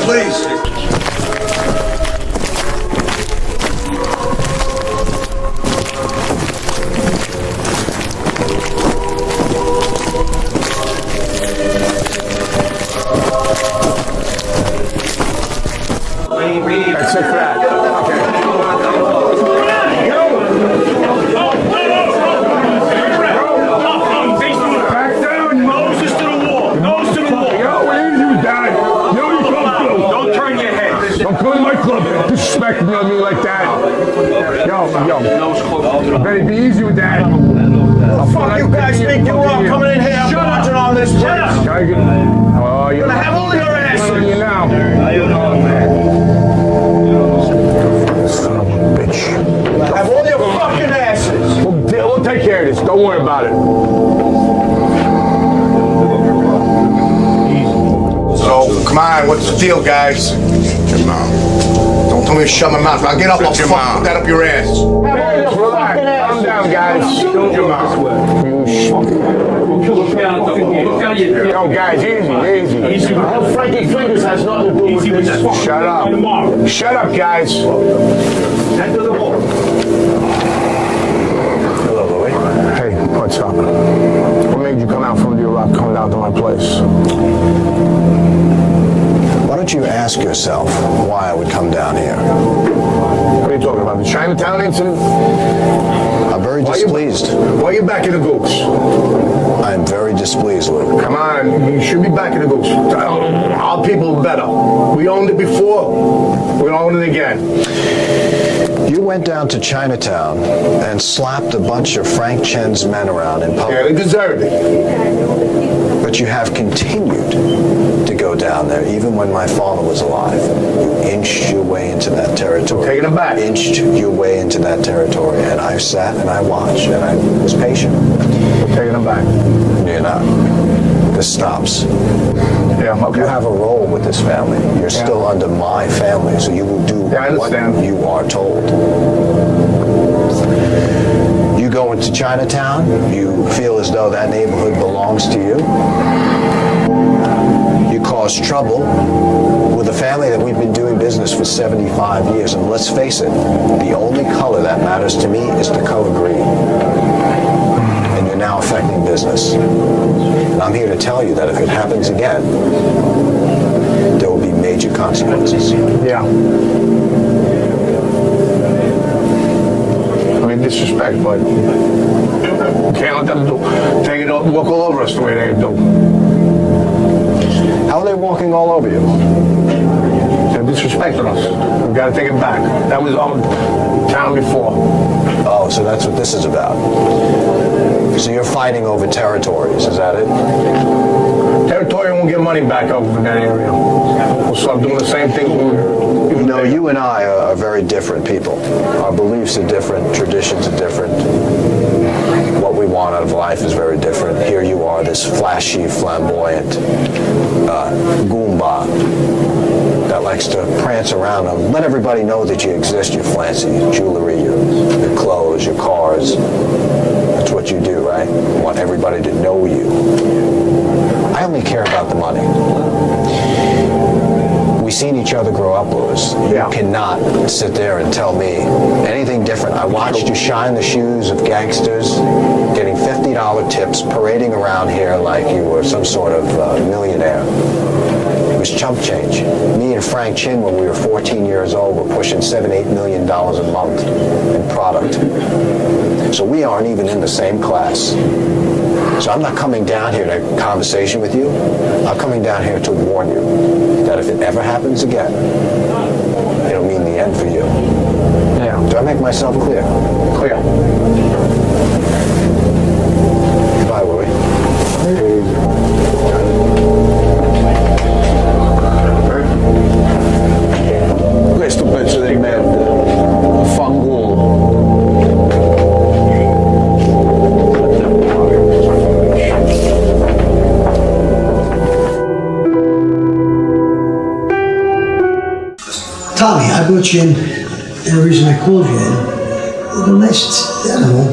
please. That's it for that. Okay. Back down, noses to the wall. Nose to the wall. Yo, what is you, Dad? Yo, you come through. Don't turn your head. Don't come in my club disrespecting me like that. Yo. Better be easy with that. Fuck you guys think you are coming in here watching all this place. Oh, you're gonna have all your asses. You now. Son of a bitch. Have all your fucking asses. We'll take care of this. Don't worry about it. So, come on, what's the deal, guys? Your mom. Don't tell me to shut my mouth. I'll get up, I'll fucking put that up your ass. Hey, relax. Calm down, guys. Don't your mouth. Yo, guys, easy. Frankie Fingers has nothing to do with this. Shut up. Shut up, guys. Hello, Louie. Hey, what's up? What made you come out from the Iraq, come down to my place? Why don't you ask yourself why I would come down here? What are you talking about? The Chinatown incident? I'm very displeased. Why are you back in the goose? I'm very displeased, Lou. Come on, you should be back in the goose. Our people are better. We owned it before. We own it again. You went down to Chinatown and slapped a bunch of Frank Chen's men around in public. Yeah, they deserved it. But you have continued to go down there, even when my father was alive. You inched your way into that territory. Taking it back. Inched your way into that territory, and I sat and I watched, and I was patient. Taking them back. You're not. This stops. Yeah, okay. You have a role with this family. You're still under my family, so you will do what you are told. You go into Chinatown, you feel as though that neighborhood belongs to you. You cause trouble with a family that we've been doing business for 75 years. And let's face it, the only color that matters to me is the color green. And you're now affecting business. And I'm here to tell you that if it happens again, there will be major consequences. Yeah. I mean, disrespect, but you can't let them take it, walk all over us the way they do. How are they walking all over you? They're disrespecting us. We've got to take it back. That was our town before. Oh, so that's what this is about. So you're fighting over territories, is that it? Territory won't get money back over in that area. We'll start doing the same thing. You know, you and I are very different people. Our beliefs are different, traditions are different. What we want out of life is very different. Here you are, this flashy, flamboyant Goomba that likes to prance around and let everybody know that you exist. Your fancy jewelry, your clothes, your cars. That's what you do, right? You want everybody to know you. I only care about the money. We've seen each other grow up, Louis. You cannot sit there and tell me anything different. I watched you shine the shoes of gangsters, getting $50 tips, parading around here like you were some sort of millionaire. It was chump change. Me and Frank Chin, when we were 14 years old, were pushing $7-8 million a month in product. So we aren't even in the same class. So I'm not coming down here to conversation with you. I'm coming down here to warn you that if it ever happens again, it'll mean the end for you. Yeah. Do I make myself clear? Clear. Goodbye, Louie. Questo pezzo di merda. Fanculo. Tommy, I brought you in, and the reason I called you in, the last, I don't know,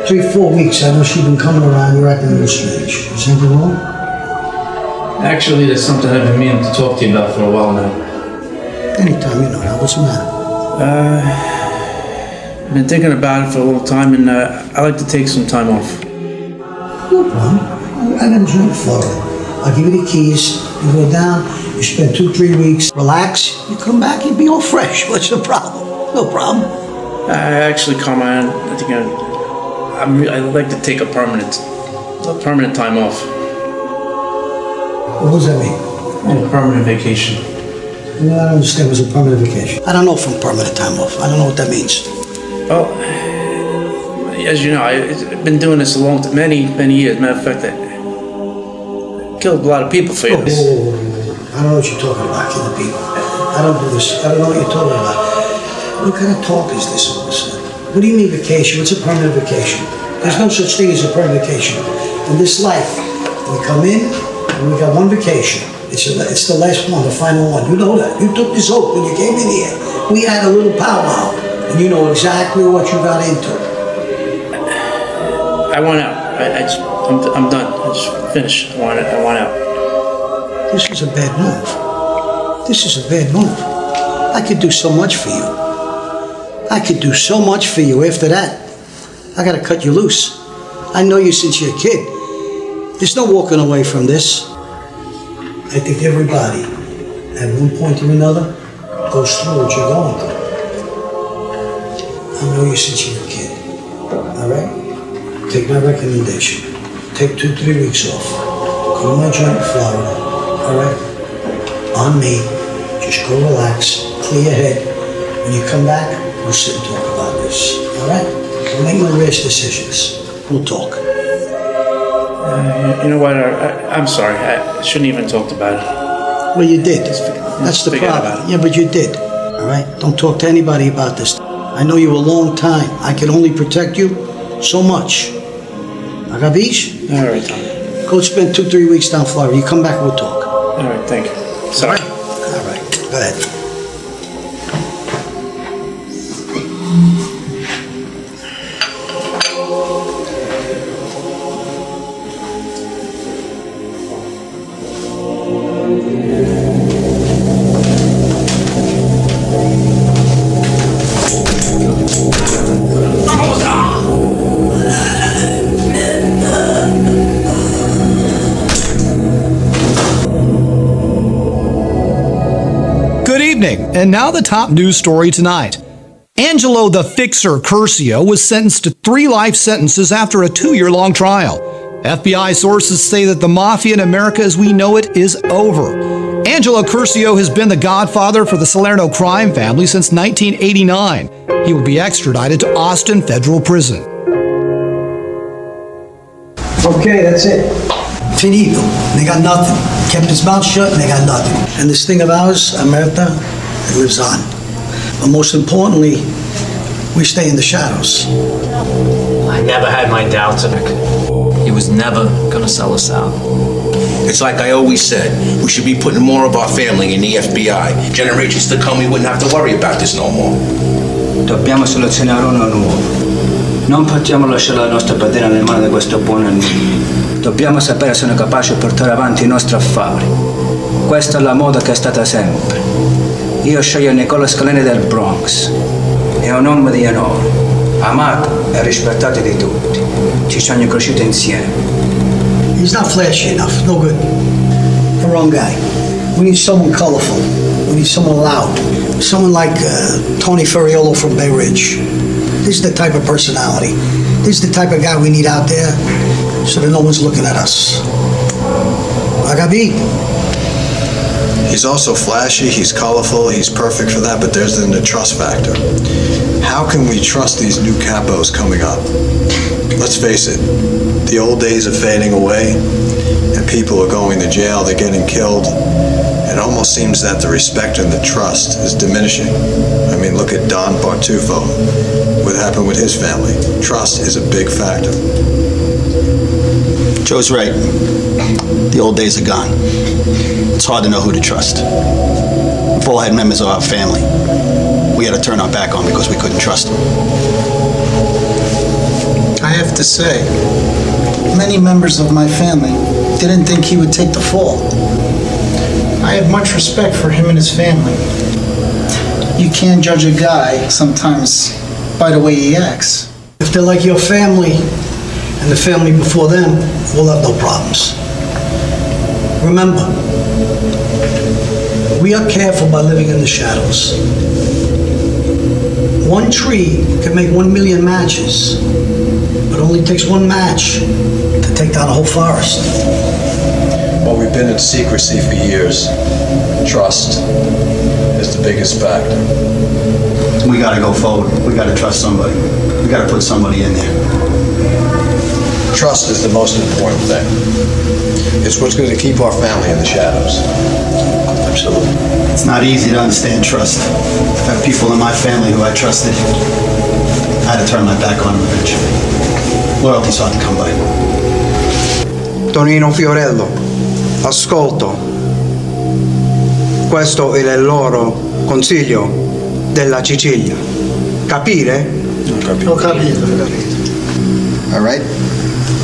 3-4 weeks, I know she's been coming around, you're acting a little strange. Is anything wrong? Actually, there's something I've been meaning to talk to you about for a while now. Anytime, you know that. What's the matter? I've been thinking about it for a little time, and I like to take some time off. No problem. I got a joint in Florida. I'll give you the keys. You go down, you spend 2-3 weeks, relax, you come back, you'll be all fresh. What's the problem? No problem. Actually, Carmine, I think I'd like to take a permanent time off. What does that mean? A permanent vacation. Well, I don't understand what's a permanent vacation. I don't know from permanent time off. I don't know what that means. Well, as you know, I've been doing this many years. Matter of fact, I killed a lot of people for you. Whoa. I don't know what you're talking about, killing people. I don't do this. I don't know what you're talking about. What kind of talk is this all of a sudden? What do you mean vacation? What's a permanent vacation? There's no such thing as a permanent vacation. In this life, we come in and we got one vacation. It's the last one, the final one. You know that. You took this oath when you came in here. We had a little powwow, and you know exactly what you got into. I want out. I'm done. I just finished. I want out. This is a bad move. This is a bad move. I could do so much for you. I could do so much for you. After that, I gotta cut you loose. I know you since you're a kid. There's no walking away from this. I think everybody, at one point or another, goes through what you're going through. I know you since you're a kid. All right? Take my recommendation. Take 2-3 weeks off. Go to my joint in Florida. All right? On me. Just go relax. Clear your head. When you come back, we'll sit and talk about this. All right? Don't make no rash decisions. We'll talk. You know what? I'm sorry. I shouldn't even talked about it. Well, you did. That's the problem. Yeah, but you did. All right? Don't talk to anybody about this. I know you a long time. I can only protect you so much. Agabish? All right, Tom. Go spend 2-3 weeks down Florida. You come back, we'll talk. All right, thank you. Sorry. All right. Go ahead. And now the top news story tonight. Angelo the Fixer Curcio was sentenced to 3 life sentences after a 2-year-long trial. FBI sources say that the Mafia in America as we know it is over. Angelo Curcio has been the godfather for the Salerno crime family since 1989. He will be extradited to Austin Federal Prison. Okay, that's it. Finito. They got nothing. Kept his mouth shut and they got nothing. And this thing of ours, America, it lives on. But most importantly, we stay in the shadows. I never had my doubts of it. He was never gonna sell us out. It's like I always said, we should be putting more of our family in the FBI. Generations to come, we wouldn't have to worry about this no more. Dobbiamo selezionare uno nuovo. Non possiamo lasciare la nostra padrina nelle mani di questo buon amico. Dobbiamo sapere se sono capaci di portare avanti i nostri affari. Questa è la moda che è stata sempre. Io sceglio Nicola Scalini del Bronx. È un uomo di onore, amato e rispettato di tutti. Ci siamo cresciuti insieme. He's not flashy enough. No good. The wrong guy. We need someone colorful. We need someone loud. Someone like Tony Ferriolo from Bay Ridge. This is the type of personality. This is the type of guy we need out there so that no one's looking at us. Agabi? He's also flashy, he's colorful, he's perfect for that, but there's then the trust factor. How can we trust these new capos coming up? Let's face it, the old days are fading away, and people are going to jail, they're getting killed. It almost seems that the respect and the trust is diminishing. I mean, look at Don Bartufo. What happened with his family? Trust is a big factor. Joe's right. The old days are gone. It's hard to know who to trust. We've all had members of our family we had to turn our back on because we couldn't trust them. I have to say, many members of my family didn't think he would take the fall. I have much respect for him and his family. You can't judge a guy sometimes by the way he acts. If they're like your family and the family before them, we'll have no problems. Remember, we are careful by living in the shadows. One tree can make 1 million matches, but it only takes one match to take down a whole forest. Well, we've been in secrecy for years. Trust is the biggest factor. We gotta go forward. We gotta trust somebody. We gotta put somebody in there. Trust is the most important thing. It's what's going to keep our family in the shadows. Absolutely. It's not easy to understand trust. I've had people in my family who I trusted. I had to turn my back on them eventually. Loyalty's hard to come by. Tonino Fiorello, ascolto. Questo è il loro consiglio della Sicilia. Capire? Ho capito. All right.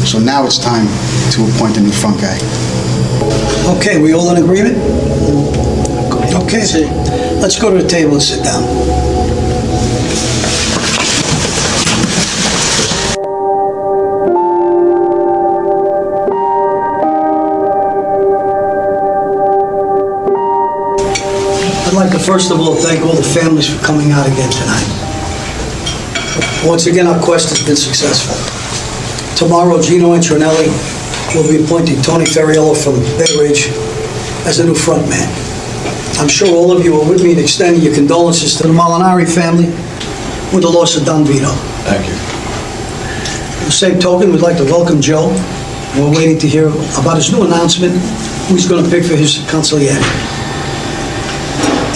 So now it's time to appoint a new front guy. Okay, we all in agreement? Okay, let's go to the table and sit down. I'd like to first of all thank all the families for coming out again tonight. Once again, our quest has been successful. Tomorrow, Gino Antonelli will be appointing Tony Ferriello from Bay Ridge as the new front man. I'm sure all of you are with me in extending your condolences to the Molinari family with the loss of Don Vito. Thank you. On the same token, we'd like to welcome Joe. We're waiting to hear about his new announcement, who he's going to pick for his consigliere.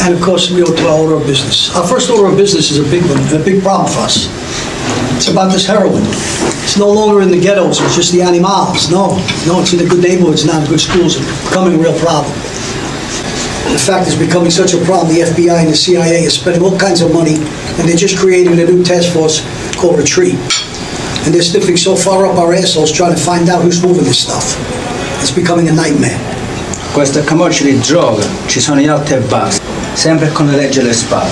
And of course, we go to our order of business. Our first order of business is a big one, and a big problem for us. It's about this heroin. It's no longer in the ghettos, it's just the animals. No, it's in the good neighborhoods, not in good schools. It's becoming a real problem. In fact, it's becoming such a problem, the FBI and the CIA are spending all kinds of money, and they just created a new task force called Retreat. And they're sniffing so far up our assholes trying to find out who's moving this stuff. It's becoming a nightmare. Questa camorcia di droga, ci sono gli alti e bassi, sempre con le leggi alle spalle.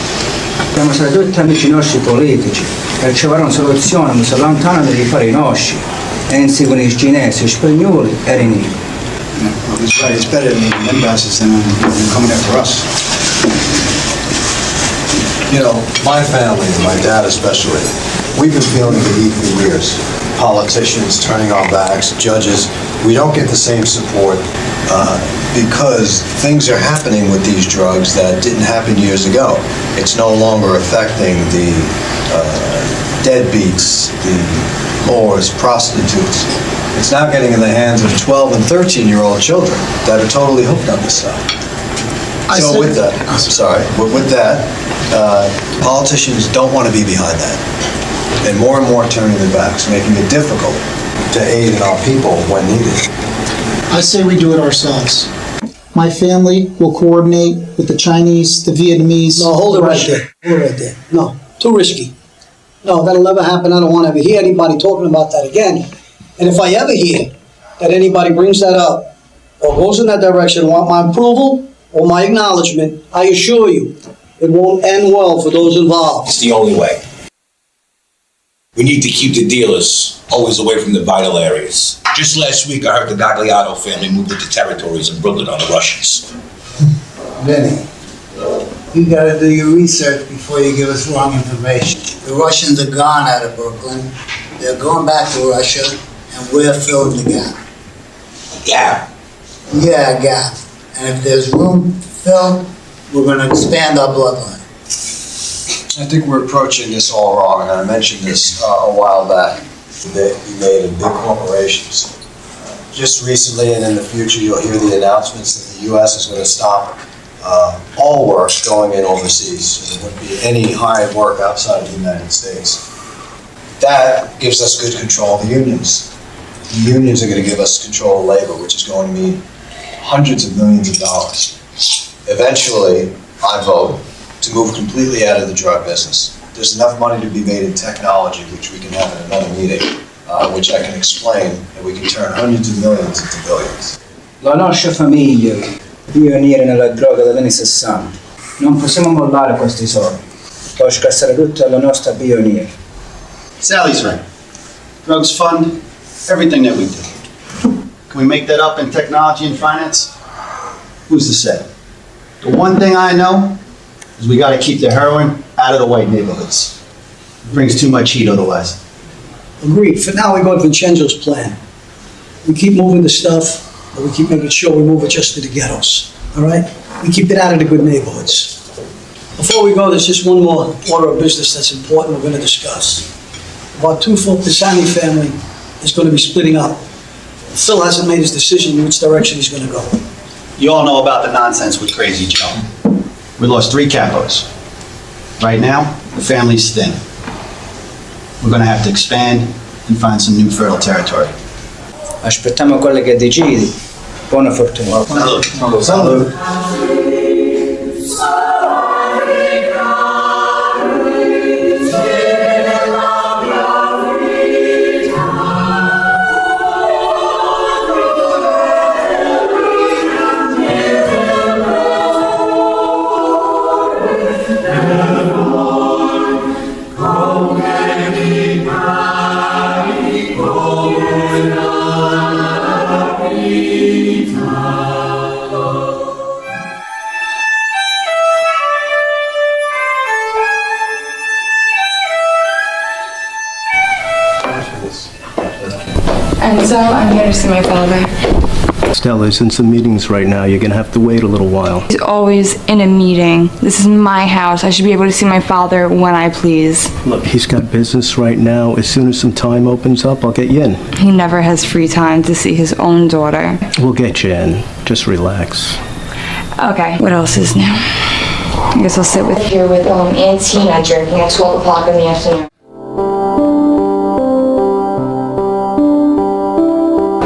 Dobbiamo essere tutti amici nostri politici e cercare una soluzione che si allontanano dagli affari nostri e inseguono i cinesi, gli spagnoli e i nemici. Well, he's right. It's better than them bastards than coming after us. You know, my family, and my dad especially, we've been feeling the heat for years. Politicians turning our backs, judges, we don't get the same support because things are happening with these drugs that didn't happen years ago. It's no longer affecting the deadbeats, the whores, prostitutes. It's now getting in the hands of 12 and 13-year-old children that are totally hooked on this stuff. With that, politicians don't want to be behind that. And more turning their backs, making it difficult to aid in our people when needed. I say we do it ourselves. My family will coordinate with the Chinese, the Vietnamese. No, hold it right there. Hold it right there. No, too risky. No, that'll never happen. I don't want to ever hear anybody talking about that again. And if I ever hear that anybody brings that up or goes in that direction, want my approval or my acknowledgement, I assure you, it won't end well for those involved. It's the only way. We need to keep the dealers always away from the vital areas. Just last week, I heard the Gagliardo family moved into territories in Brooklyn on the Russians. Vinny, you gotta do your research before you give us wrong information. The Russians are gone out of Brooklyn. They're going back to Russia, and we're filling the gap. Gap? Yeah, a gap. And if there's room to fill, we're gonna expand our bloodline. I think we're approaching this all wrong, and I mentioned this a while back. They be made in big corporations. Just recently and in the future, you'll hear the announcements that the U.S. is going to stop all work going in overseas. So there won't be any hired work outside of the United States. That gives us good control of the unions. The unions are going to give us control of labor, which is going to mean hundreds of millions of dollars. Eventually, I vote to move completely out of the drug business. There's enough money to be made in technology, which we can have in another meeting, which I can explain, and we can turn hundreds of millions into billions. La nostra famiglia pionieri nella droga dagli anni 60. Non possiamo mollare questi soldi. Può scassare tutto alla nostra pioniera. Sally's right. Drugs fund everything that we do. Can we make that up in technology and finance? Who's to say? The one thing I know is we got to keep the heroin out of the white neighborhoods. It brings too much heat otherwise. Agreed. For now, we go with Vincenzo's plan. We keep moving the stuff, but we keep making sure we move it just to the ghettos. All right? We keep it out of the good neighborhoods. Before we go, there's just one more order of business that's important we're going to discuss. Our twofold Pisani family is going to be splitting up. Phil hasn't made his decision in which direction he's going to go. You all know about the nonsense with Crazy Joe. We lost 3 capos. Right now, the family's thin. We're going to have to expand and find some new fertile territory. Aspettiamo quello che decidi. Buona fortuna. Salud. Salud. And so I'm here to see my father. Stella's in some meetings right now. You're gonna have to wait a little while. He's always in a meeting. This is my house. I should be able to see my father when I please. Look, he's got business right now. As soon as some time opens up, I'll get you in. He never has free time to see his own daughter. We'll get you in. Just relax. Okay, what else is new? I guess I'll sit here with Aunt Tina drinking at 12 o'clock in the afternoon.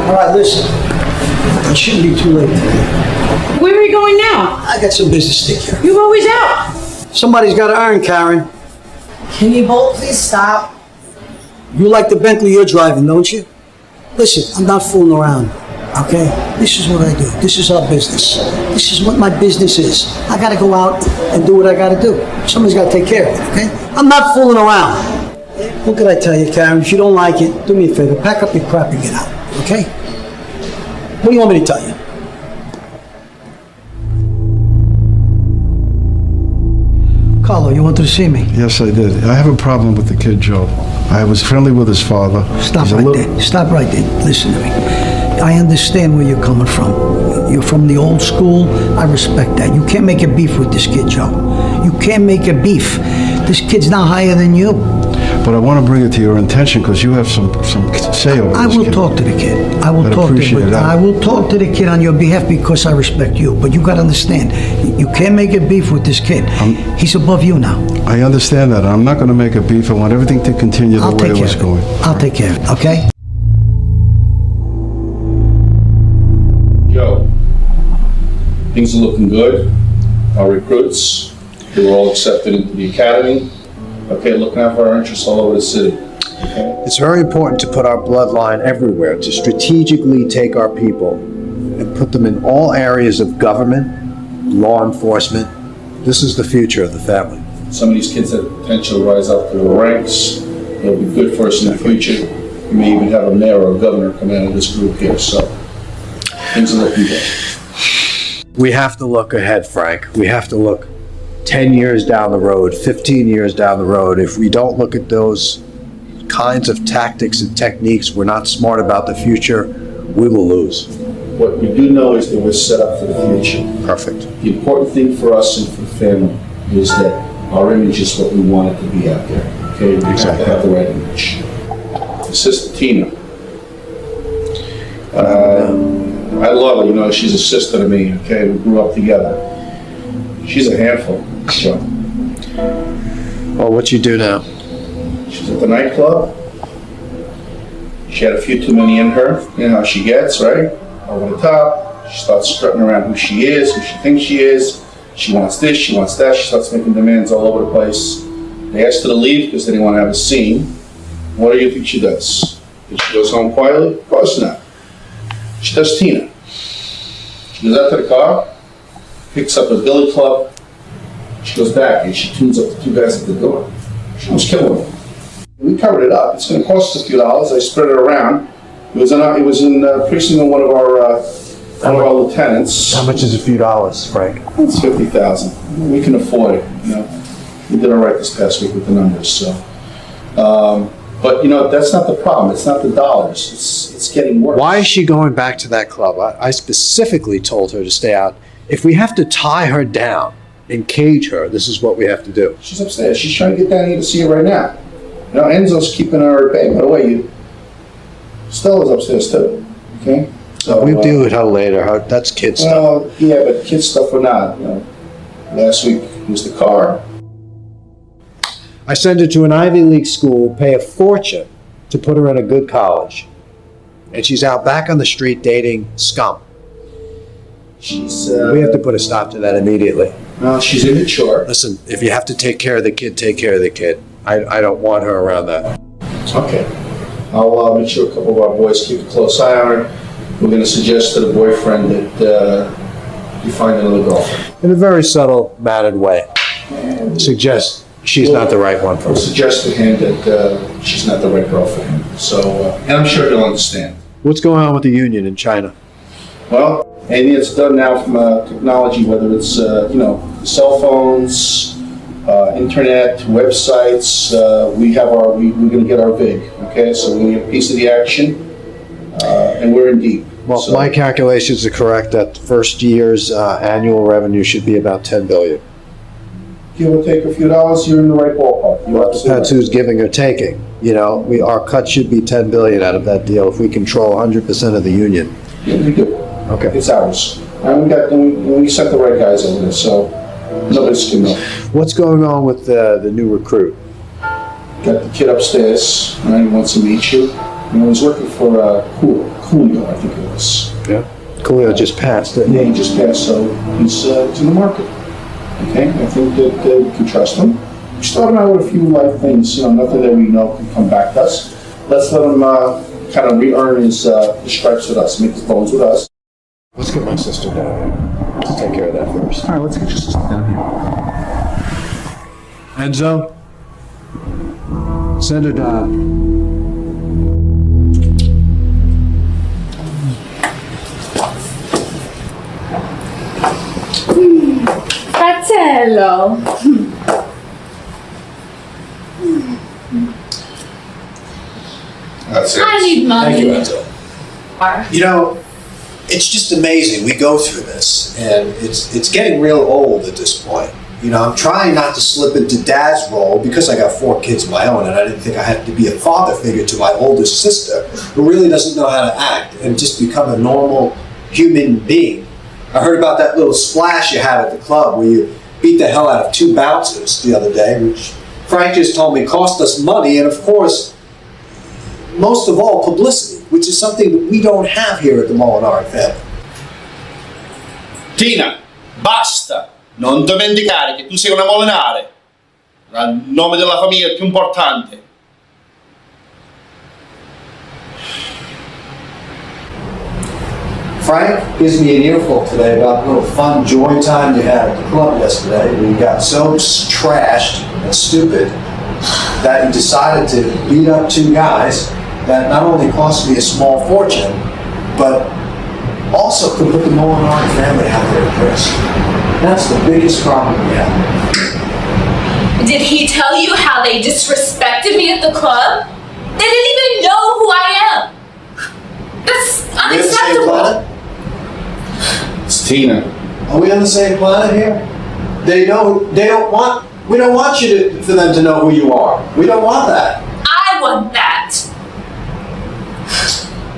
All right, listen. It shouldn't be too late today. Where are you going now? I got some business to take care of. You're always out. Somebody's got to earn, Karen. Can you both please stop? You like the Bentley you're driving, don't you? Listen, I'm not fooling around, okay? This is what I do. This is our business. This is what my business is. I got to go out and do what I got to do. Somebody's got to take care of it, okay? I'm not fooling around. What could I tell you, Karen? If you don't like it, do me a favor. Pack up your crap and get out, okay? What do you want me to tell you? Carlo, you wanted to see me? Yes, I did. I have a problem with the kid, Joe. I was friendly with his father. Stop right there. Stop right there. Listen to me. I understand where you're coming from. You're from the old school. I respect that. You can't make a beef with this kid, Joe. You can't make a beef. This kid's not higher than you. But I want to bring it to your attention because you have some say over this I will kid. talk to the kid. I will talk to him. I will talk to the kid on your behalf because I respect you. But you got to understand, you can't make a beef with this kid. He's above you now. I understand that. I'm not going to make a beef. I want everything to continue the way it was going. I'll take care of it, okay? Joe, things are looking good. Our recruits, they were all accepted into the academy. Okay, looking out for our interests all over the city. Okay? It's very important to put our bloodline everywhere, to strategically take our people and put them in all areas of government, law enforcement. This is the future of the family. Some of these kids have potential to rise up to the ranks. It'll be good for us in the future. We may even have a mayor or a governor come out of this group here, so things are looking good. We have to look ahead, Frank. We have to look 10 years down the road, 15 years down the road. If we don't look at those kinds of tactics and techniques, we're not smart about the future, we will lose. What we do know is that we're set up for the future. Perfect. The important thing for us and for the family is that our image is what we want it to be out there. Okay, we have to have the right image. Sister Tina. I love her, you know, she's a sister to me, okay? We grew up together. She's a handful, Joe. Well, what you do now? She's at the nightclub. She had a few too many in her. You know how she gets, right? Over the top. She starts strutting around who she is, who she thinks she is. She wants this, she wants that. She starts making demands all over the place. They asked her to leave because they didn't want to have a scene. What do you think she does? Think she goes home quietly? Of course not. She does Tina. She goes out to the car, picks up a billy club. She goes back and she tunes up the two guys at the door. She was killing them. We covered it up. It's going to cost us a few dollars. I spread it around. It was in precinct of one of our lieutenants. How much is a few dollars, Frank? It's $50,000. We can afford it. You know, we did all right this past week with the numbers. So, but you know, that's not the problem. It's not the dollars. It's getting worse. Why is she going back to that club? I specifically told her to stay out. If we have to tie her down and cage her, this is what we have to do. She's upstairs. She's trying to get down here to see her right now. You know, Enzo's keeping her at bay. By the way, Stella's upstairs too. Okay. So We'll deal with her later. That's kid stuff. Well, yeah, but kid stuff or not. You know, last week was the car. I send her to an Ivy League school, pay a fortune to put her in a good college. And she's out back on the street dating scum. We have to put a stop to that immediately. Well, she's immature. Listen, if you have to take care of the kid, take care of the kid. I don't want her around that. Okay. I'll make sure a couple of our boys keep a close eye on her. We're going to suggest to the boyfriend that you find another girlfriend. In a very subtle, mannered way. Suggest she's not the right one for We'll us. suggest to him that she's not the right girl for him. So, and I'm sure he'll understand. What's going on with the union in China? Well, anything that's done now from technology, whether it's you know, cell phones, internet, websites, we're going to get our VIG. Okay, so we're going to get a piece of the action, and we're in deep. Well, So- my calculations are correct that the first year's annual revenue should be about $10 billion. Give or take a few dollars, you're in the right ballpark. You're Depends who's giving or taking. You know, our cut should be $10 billion out of that deal if we control 100% of the union. Yeah, we do. Okay. It's ours. And we sent the right guys over there, so nobody's can know. What's going on with the new recruit? Got the kid upstairs, right, he wants to meet you. You know, he's working for Coolio, I think it was. Yeah. Coolio just passed, didn't Yeah, he just passed, so he's in the market. Okay, I think that we can trust him. We started out with a few light things, you know, nothing that we know can come back to us. Let's let him kind of re-earn his stripes with us, make his bones with us. Let's get my sister down here. Let's take care of that first. All right, let's get your sister down here. Enzo, send her down. Fratello. That's it. I need money. Thank you, Enzo. You know, it's just amazing. We go through this, and it's getting real old at this point. You know, I'm trying not to slip into dad's role because I got 4 kids of my own, and I didn't think I had to be a father figure to my oldest sister, who really doesn't know how to act and just become a normal human being. I heard about that little splash you had at the club where you beat the hell out of 2 bouncers the other day, which Frank just told me cost us money, and of course, most of all, publicity, which is something that we don't have here at the Molinari family. Tina, basta! Non dimenticare che tu sei una Molinari. Il nome della famiglia è più importante. Frank gives me an earful today about the little fun joy time you had at the club yesterday, where you got so trashed and stupid that you decided to beat up 2 guys that not only cost me a small fortune, but also could put the Molinari family out there at risk. That's the biggest problem we have. Did he tell you how they disrespected me at the club? They didn't even know who I am. That's unacceptable. It's Tina. Are we on the same planet here? We don't want for them to know who you are. We don't want that. I want that.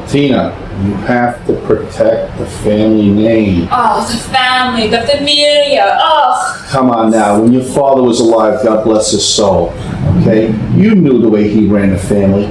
Tina, you have to protect the family name. Oh, the family, the familia. Oh. Come on now, when your father was alive, God bless his soul, okay? You knew the way he ran the family.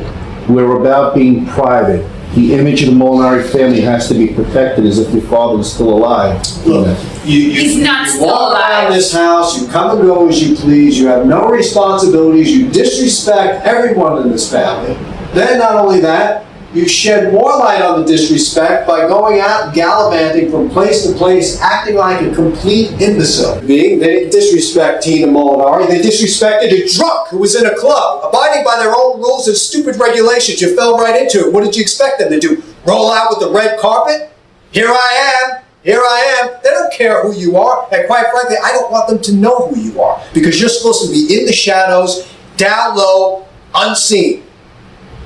We're about being private. The image of the Molinari family has to be protected as if your father was still alive. Look, He's not still walk alive. around this house, you come and go as you please, you have no responsibilities, you disrespect everyone in this family. Then not only that, you shed more light on the disrespect by going out and gallivanting from place to place, acting like a complete imbecile. They didn't disrespect Tina Molinari, they disrespected a drunk who was in a club, abiding by their own rules and stupid regulations. You fell right into it. What did you expect them to do? Roll out with the red carpet? Here I am. Here I am. They don't care who you are. And quite frankly, I don't want them to know who you are. Because you're supposed to be in the shadows, down low, unseen.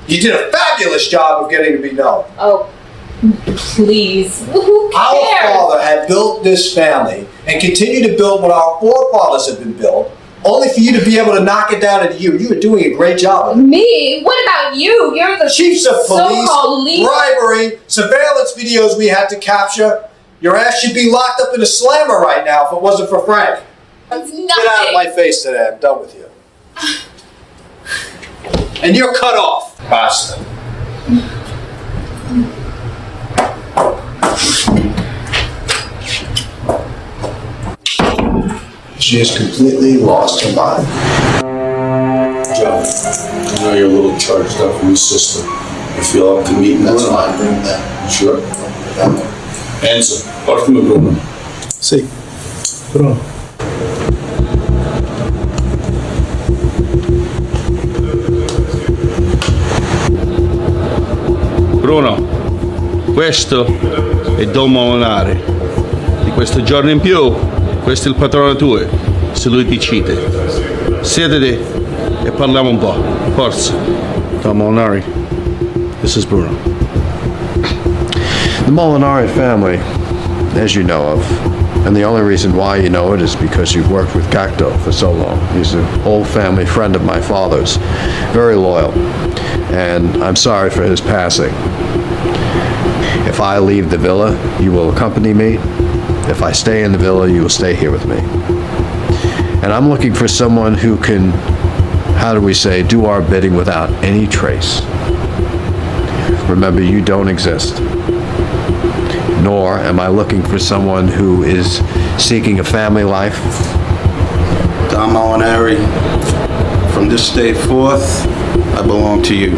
You did a fabulous job of getting to be known. Oh, please. Who cares? Our father had built this family and continued to build what our forefathers have been built, only for you to be able to knock it down at you. You were doing a great job. Me? What about you? You're the chiefs of police, so-called leader. bribery, surveillance videos we had to capture. Your ass should be locked up in a slammer right now if it wasn't for Frank. That's Get out of my face today. I'm done with you. And you're cut off. Basta. She has completely lost her mind. Joe, I know you're a little charged up from the system. You feel up to meeting That's Bruno? fine, bring that. Sure. Enzo, portami Bruno. Sì. Bruno. Bruno, questo è Joe Molinari. Di questo giorno in più, questo è il patrono tuo, se lui decide. Siediti e parliamo un po'. Forza. Tom Molinari, this is Bruno. The Molinari family, as you know of, and the only reason why you know it is because you've worked with Gacto for so long. He's an old family friend of my father's, very loyal, and I'm sorry for his passing. If I leave the villa, you will accompany me. If I stay in the villa, you will stay here with me. And I'm looking for someone who can, how do we say, do our bidding without any trace. Remember, you don't exist. Nor am I looking for someone who is seeking a family life. Tom Molinari, from this day forth, I belong to you.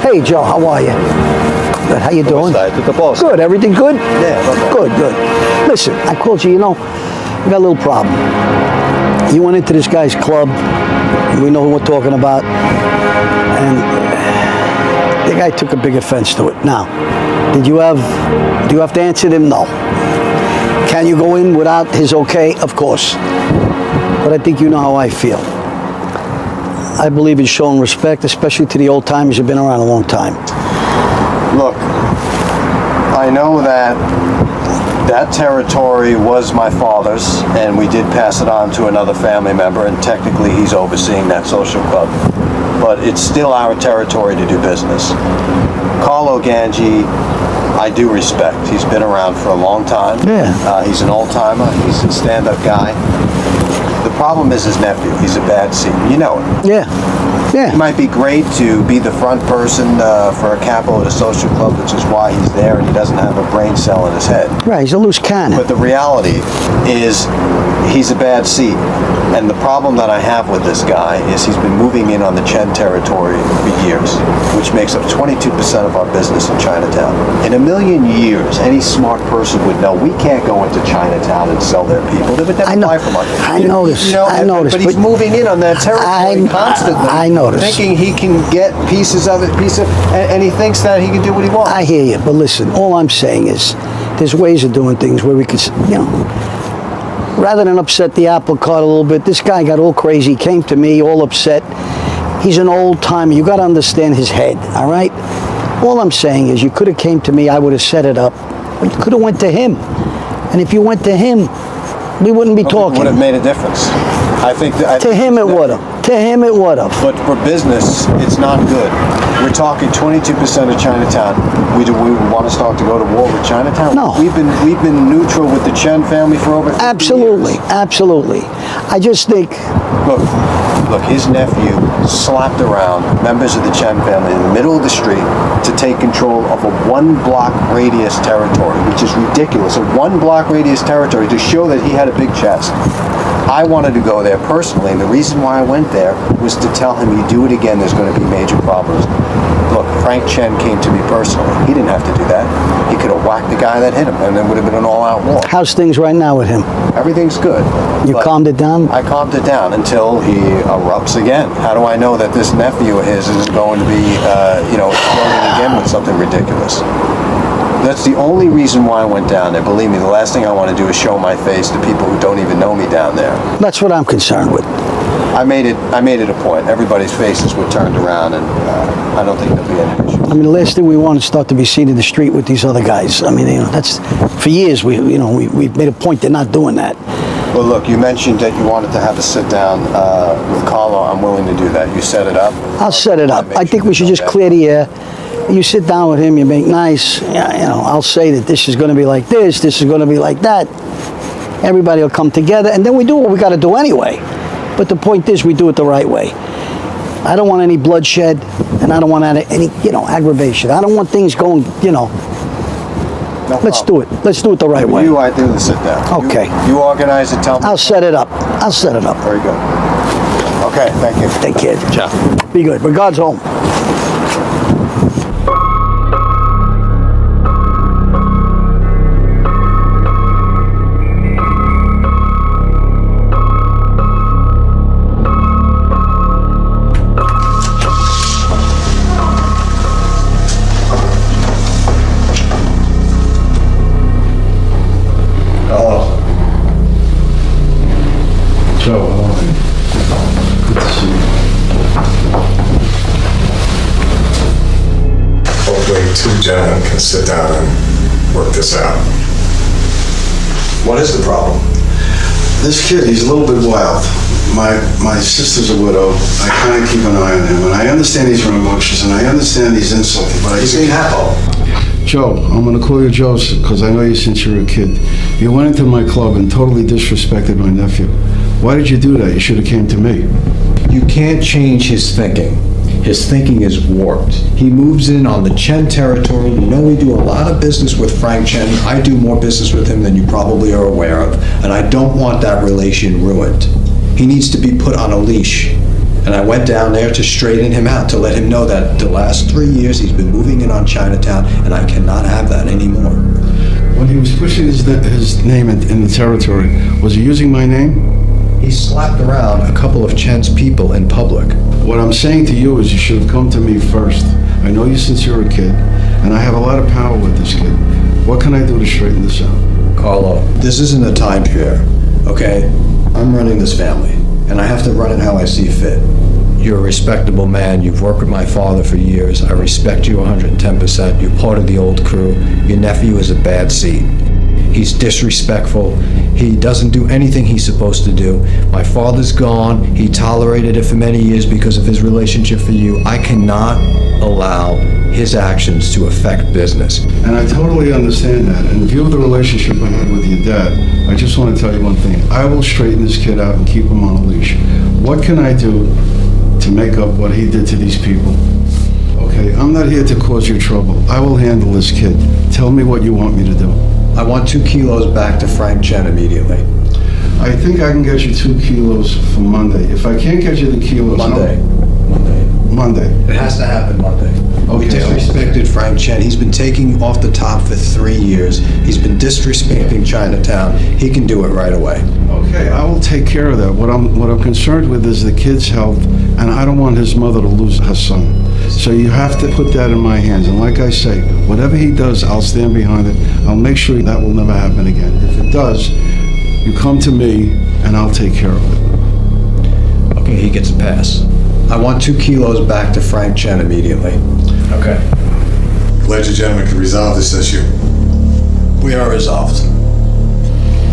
Hey Joe, how are you? Good, how you doing? Good, everything good? Yeah. Good. Listen, I called you, we got a little problem. You went into this guy's club, we know who we're talking about, and the guy took a big offense to it. Now, do you have to answer him? No. Can you go in without his okay? Of course. But I think you know how I feel. I believe in showing respect, especially to the old timers who've been around a long time. Look, I know that that territory was my father's, and we did pass it on to another family member, and technically he's overseeing that social club. But it's still our territory to do business. Carlo Gangi, I do respect. He's been around for a long time. Yeah. He's an old-timer. He's a stand-up guy. The problem is his nephew. He's a bad seed. You know it. Yeah. It might be great to be the front person for a capo at a social club, which is why he's there, and he doesn't have a brain cell in his head. Right, he's a loose cannon. But the reality is he's a bad seed. And the problem that I have with this guy is he's been moving in on the Chen territory for years, which makes up 22% of our business in Chinatown. In a million years, any smart person would know we can't go into Chinatown and sell their people. They would never buy from us. I noticed. But he's moving in on that territory constantly. I noticed. Thinking he can get pieces of it, and he thinks that he can do what he wants. I hear you, but listen, all I'm saying is there's ways of doing things where we could, rather than upset the apple cart a little bit, this guy got all crazy, came to me all upset. He's an old timer. You got to understand his head, all right? All I'm saying is you could have came to me, I would have set it up, but you could have went to him. And if you went to him, we wouldn't be talking. It would have made a difference. I think to him it would have. To him, it would have. But for business, it's not good. We're talking 22% of Chinatown. We want to start to go to war with Chinatown? No. We've been neutral with the Chen family for over 50 Absolutely, years. absolutely. I just think... Look, his nephew slapped around members of the Chen family in the middle of the street to take control of a 1-block radius territory, which is ridiculous. A 1-block radius territory to show that he had a big chest. I wanted to go there personally, and the reason why I went there was to tell him, you do it again, there's going to be major problems. Look, Frank Chen came to me personally. He didn't have to do that. He could have whacked the guy that hit him, and it would have been an all-out war. How's things right now with him? Everything's good. You calmed it down? I calmed it down until he erupts again. How do I know that this nephew of his isn't going to be, exploding again with something ridiculous? That's the only reason why I went down there. Believe me, the last thing I want to do is show my face to people who don't even know me down there. That's what I'm concerned with. I made it a point. Everybody's faces were turned around, and I don't think there'll be any issue. I mean, the last thing we want is start to be seen in the street with these other guys. I mean, that's for years. We've made a point they're not doing that. Well, look, you mentioned that you wanted to have a sit down with Carlo. I'm willing to do that. You set it up. I'll set it up. I think we should just clear the air. You sit down with him. You make nice. I'll say that this is going to be like this. This is going to be like that. Everybody will come together, and then we do what we got to do anyway. But the point is, we do it the right way. I don't want any bloodshed, and I don't want any, aggravation. I don't want things going, Let's do it. Let's do it the right way. I do the sit down. Okay. You organize it. Tell me. I'll set it up. Very good. Okay. Thank you. Take care. Ciao. Be good. Regards home. Joe, how are you? Good to see you. Hopefully, two gentlemen can sit down and work this out. What is the problem? This kid, he's a little bit wild. My sister's a widow. I kind of keep an eye on him, and I understand he's rambunctious, and I understand he's insulting, but he's a capo. Joe, I'm gonna call you Joe because I know you since you were a kid. You went into my club and totally disrespected my nephew. Why did you do that? You should have came to me. You can't change his thinking. His thinking is warped. He moves in on the Chen territory. You know we do a lot of business with Frank Chen. I do more business with him than you probably are aware of, and I don't want that relation ruined. He needs to be put on a leash. And I went down there to straighten him out, to let him know that the last 3 years he's been moving in on Chinatown, and I cannot have that anymore. When he was pushing his name in the territory, was he using my name? He slapped around a couple of Chen's people in public. What I'm saying to you is you should have come to me first. I know you since you were a kid, and I have a lot of power with this kid. What can I do to straighten this out? Carlo, this isn't a timeshare, okay? I'm running this family, and I have to run it how I see fit. You're a respectable man. You've worked with my father for years. I respect you 110%. You're part of the old crew. Your nephew is a bad seed. He's disrespectful. He doesn't do anything he's supposed to do. My father's gone. He tolerated it for many years because of his relationship for you. I cannot allow his actions to affect business. And I totally understand that. And in view of the relationship I had with your dad, I just want to tell you one thing. I will straighten this kid out and keep him on a leash. What can I do to make up what he did to these people? Okay, I'm not here to cause you trouble. I will handle this kid. Tell me what you want me to do. I want 2 kilos back to Frank Chen immediately. I think I can get you 2 kilos for Monday. If I can't get you the kilos... Monday. It has to happen Monday. Okay. We disrespected Frank Chen. He's been taking off the top for 3 years. He's been disrespecting Chinatown. He can do it right away. Okay, I will take care of that. What I'm concerned with is the kid's health, and I don't want his mother to lose her son. So you have to put that in my hands. And like I say, whatever he does, I'll stand behind it. I'll make sure that will never happen again. If it does, you come to me, and I'll take care of it. Okay, he gets a pass. I want 2 kilos back to Frank Chen immediately. Okay. Glad you gentlemen can resolve this issue. We are resolved.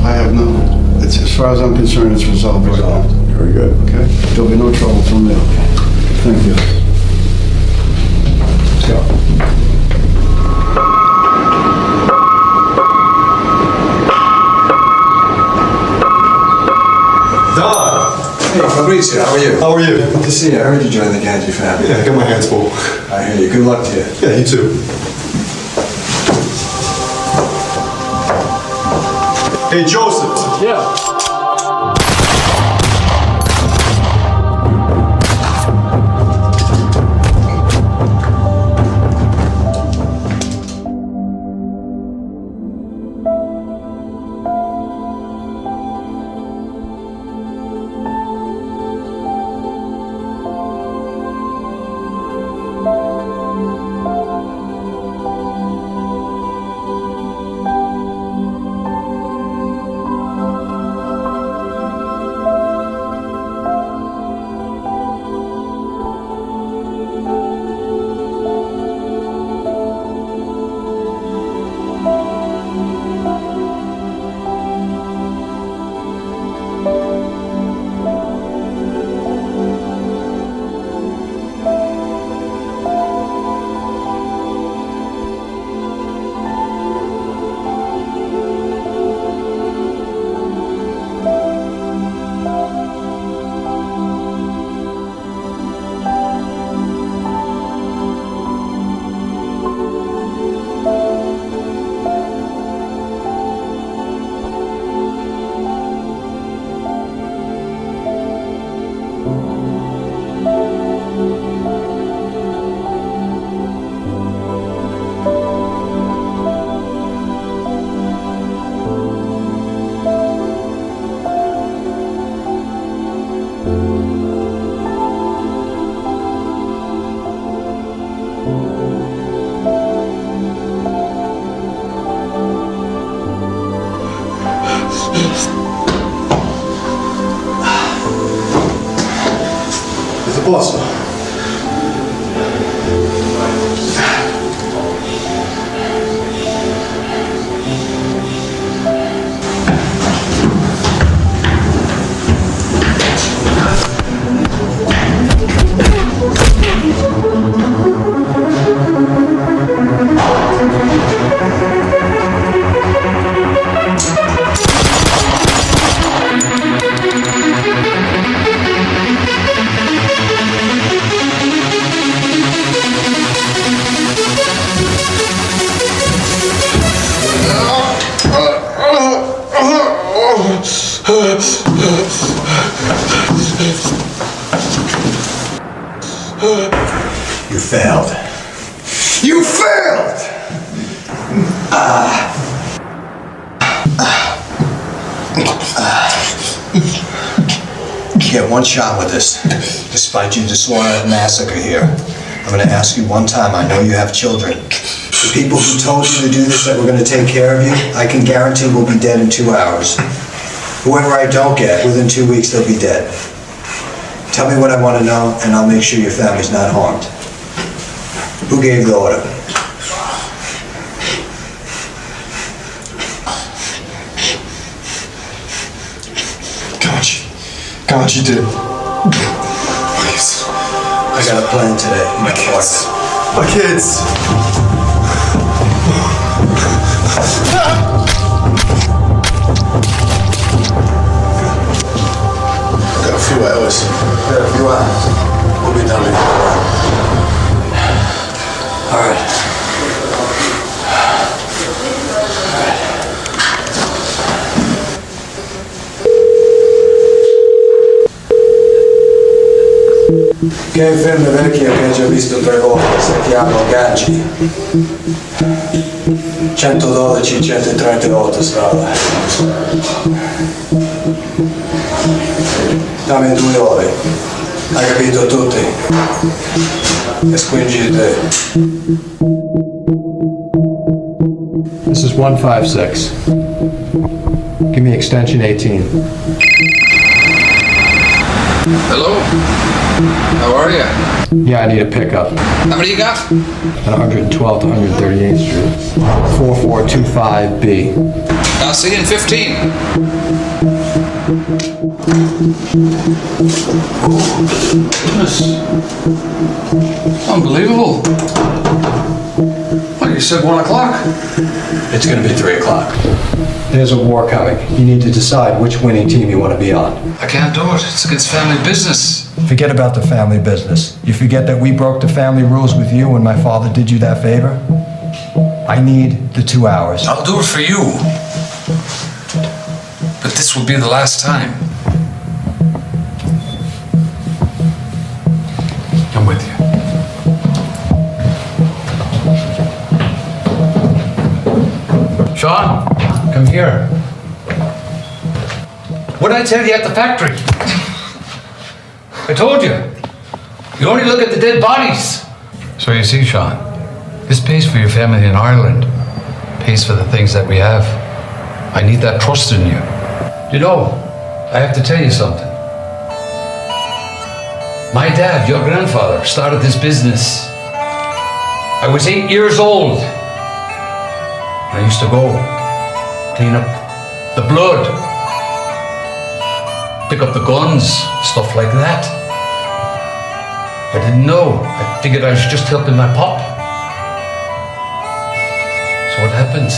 I have no... As far as I'm concerned, it's resolved right now. Very good. Okay. There'll be no trouble from there. Thank you. Let's go. Don! Hey, Fabrizio, how are you? How are you? Good to see you. I heard you joined the Ganji family. Yeah, I got my hands full. I hear you. Good luck to you. Yeah, you too. Hey, Joseph. Yeah. It's the boss. You failed. You failed! You get one shot with this, despite you disordered massacre here. I'm gonna ask you one time, I know you have children. The people who told you to do this, that we're gonna take care of you, I can guarantee will be dead in 2 hours. Whoever I don't get, within 2 weeks they'll be dead. Tell me what I want to know, and I'll make sure your family's not harmed. Who gave the order? God, you did. Please. I got a plan today. My kids. My kids. Got a few hours. Got a few hours. We'll be done before long. All right. Che film vecchio che ho già visto 3 volte, si chiama Ganji. 112, 138 strada. Dammi 2 ore. Hai capito tutti? E spingi te. This is 156. Give me extension 18. Hello? How are you? Yeah, I need a pickup. How many you got? At 112 to 138th Street. 4425B. I'll see you in 15. Goodness. Unbelievable. Well, you said 1 o'clock. It's gonna be 3 o'clock. There's a war coming. You need to decide which winning team you want to be on. I can't do it. It's against family business. Forget about the family business. You forget that we broke the family rules with you when my father did you that favor? I need the 2 hours. I'll do it for you. But this will be the last time. I'm with you. Sean, come here. What did I tell you at the factory? I told you. You only look at the dead bodies. So you see, Sean, this pays for your family in Ireland. Pays for the things that we have. I need that trust in you. You know, I have to tell you something. My dad, your grandfather, started this business. I was 8 years old. I used to go clean up the blood, pick up the guns, stuff like that. I didn't know. I figured I was just helping my pop. So what happens?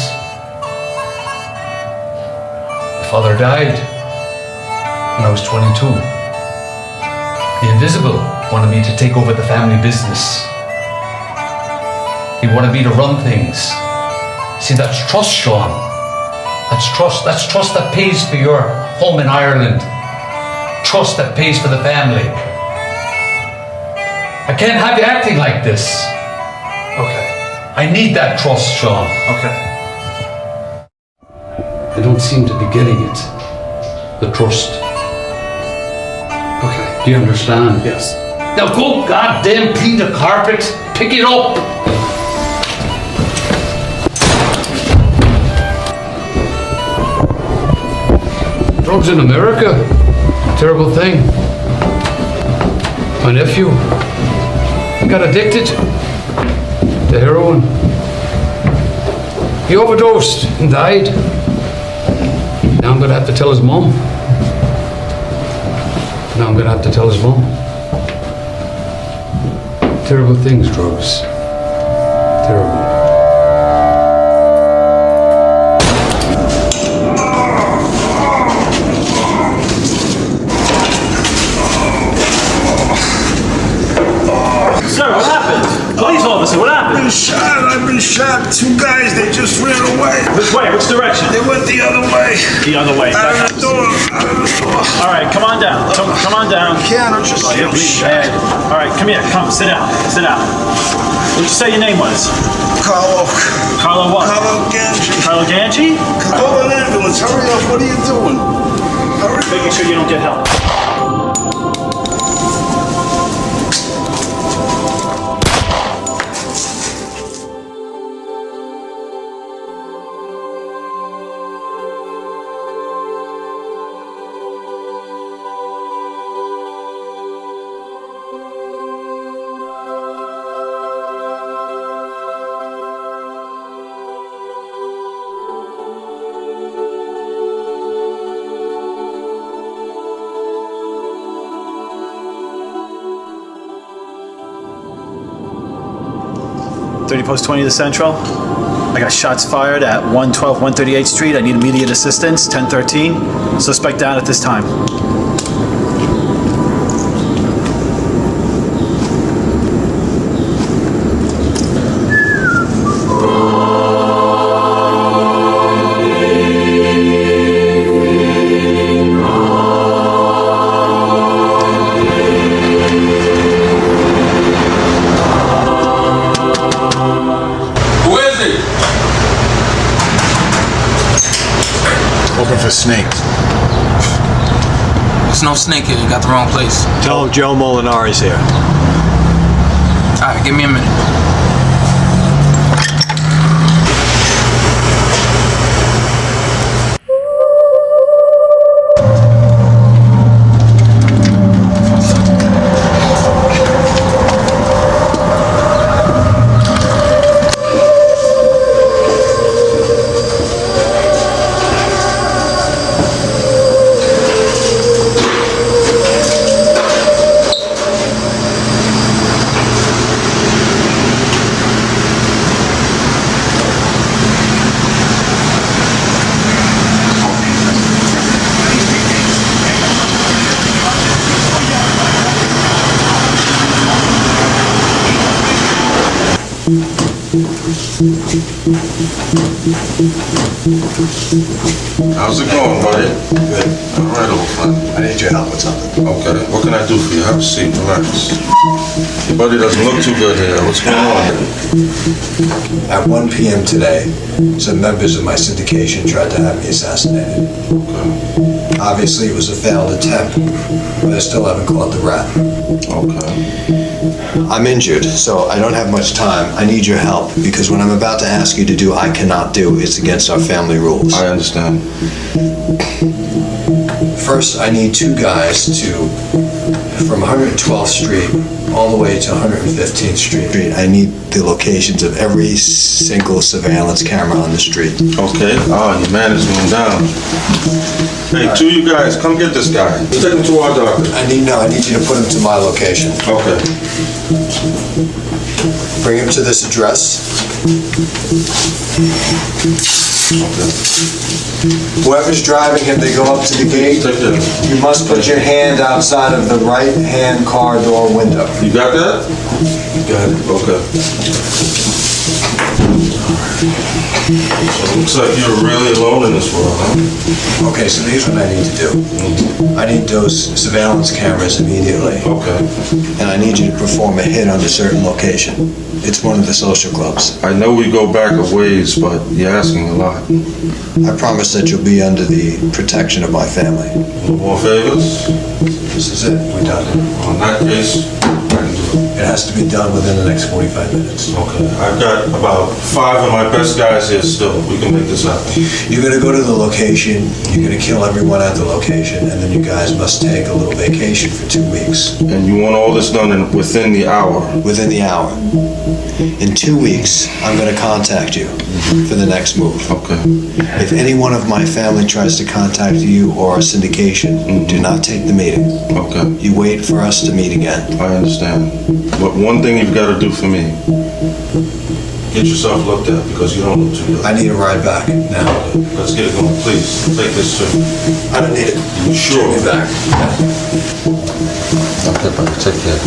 My father died when I was 22. The Invisible wanted me to take over the family business. He wanted me to run things. See, that's trust, Sean. That's trust. That's trust that pays for your home in Ireland. Trust that pays for the family. I can't have you acting like this. Okay. I need that trust, Sean. Okay. I don't seem to be getting it. The trust. Okay. Do you understand? Yes. Now go goddamn clean the carpet. Pick it up. Drugs in America, terrible thing. My nephew got addicted to heroin. He overdosed and died. Now I'm gonna have to tell his mom. Now I'm gonna have to tell his mom. Terrible things, drugs. Terrible. I've been shot. 2 guys, they just ran away. Which way? Which direction? They went the other way. The other way. Out of the door. Out of the door. All right, come on down. Come on down. I can't. I'm just you're bleeding bad. All right, come here. Come, sit down. Sit down. What'd you say your name was? Carlo. Carlo what? Carlo Ganji. Carlo Ganji? Call an ambulance. Hurry up. What are you doing? Hurry. Making sure you don't get help. Post 20 to Central. I got shots fired at 112 138th Street. I need immediate assistance. 1013. Suspect down at this time. For snakes. There's no snake here. You got the wrong place. Tell him Joe Molinari's here. All right, give me a minute. How's it going, buddy? Good. All right, old friend. I need your help with something. Okay, what can I do for you? Have a seat, relax. Your buddy doesn't look too good here. What's going on? At 1 p.m. today, some members of my syndication tried to have me assassinated. Okay. Obviously, it was a failed attempt, but I still haven't caught the rat. Okay. I'm injured, so I don't have much time. I need your help, because what I'm about to ask you to do, I cannot do. It's against our family rules. I understand. First, I need two guys from 112th Street all the way to 115th Street. I need the locations of every single surveillance camera on the street. Okay. Oh, your man is going down. Hey, two of you guys, come get this guy. Let's take him to our doctor. I need you to put him to my location. Okay. Bring him to this address. Whoever's driving him, they go up to the gate. You must put your hand outside of the right-hand car door window. You got that? Got it. Okay. So it looks like you're really alone in this world, huh? Okay, so here's what I need to do. I need those surveillance cameras immediately. Okay. And I need you to perform a hit on a certain location. It's one of the social clubs. I know we go back a ways, but you're asking a lot. I promise that you'll be under the protection of my family. No more favors? This is it. We're done. In that case, I can do it. It has to be done within the next 45 minutes. Okay. I've got about 5 of my best guys here still. We can make this happen. You're gonna go to the location, you're gonna kill everyone at the location, and then you guys must take a little vacation for 2 weeks. And you want all this done within the hour? Within the hour. In 2 weeks, I'm gonna contact you for the next move. Okay. If any one of my family tries to contact you or our syndication, do not take the meeting. Okay. You wait for us to meet again. I understand. But one thing you've got to do for me, get yourself looked at because you don't look too good. I need a ride back now. Let's get it going, please. Take this too. I don't need it. You sure? Take me back. Okay, buddy. Take care.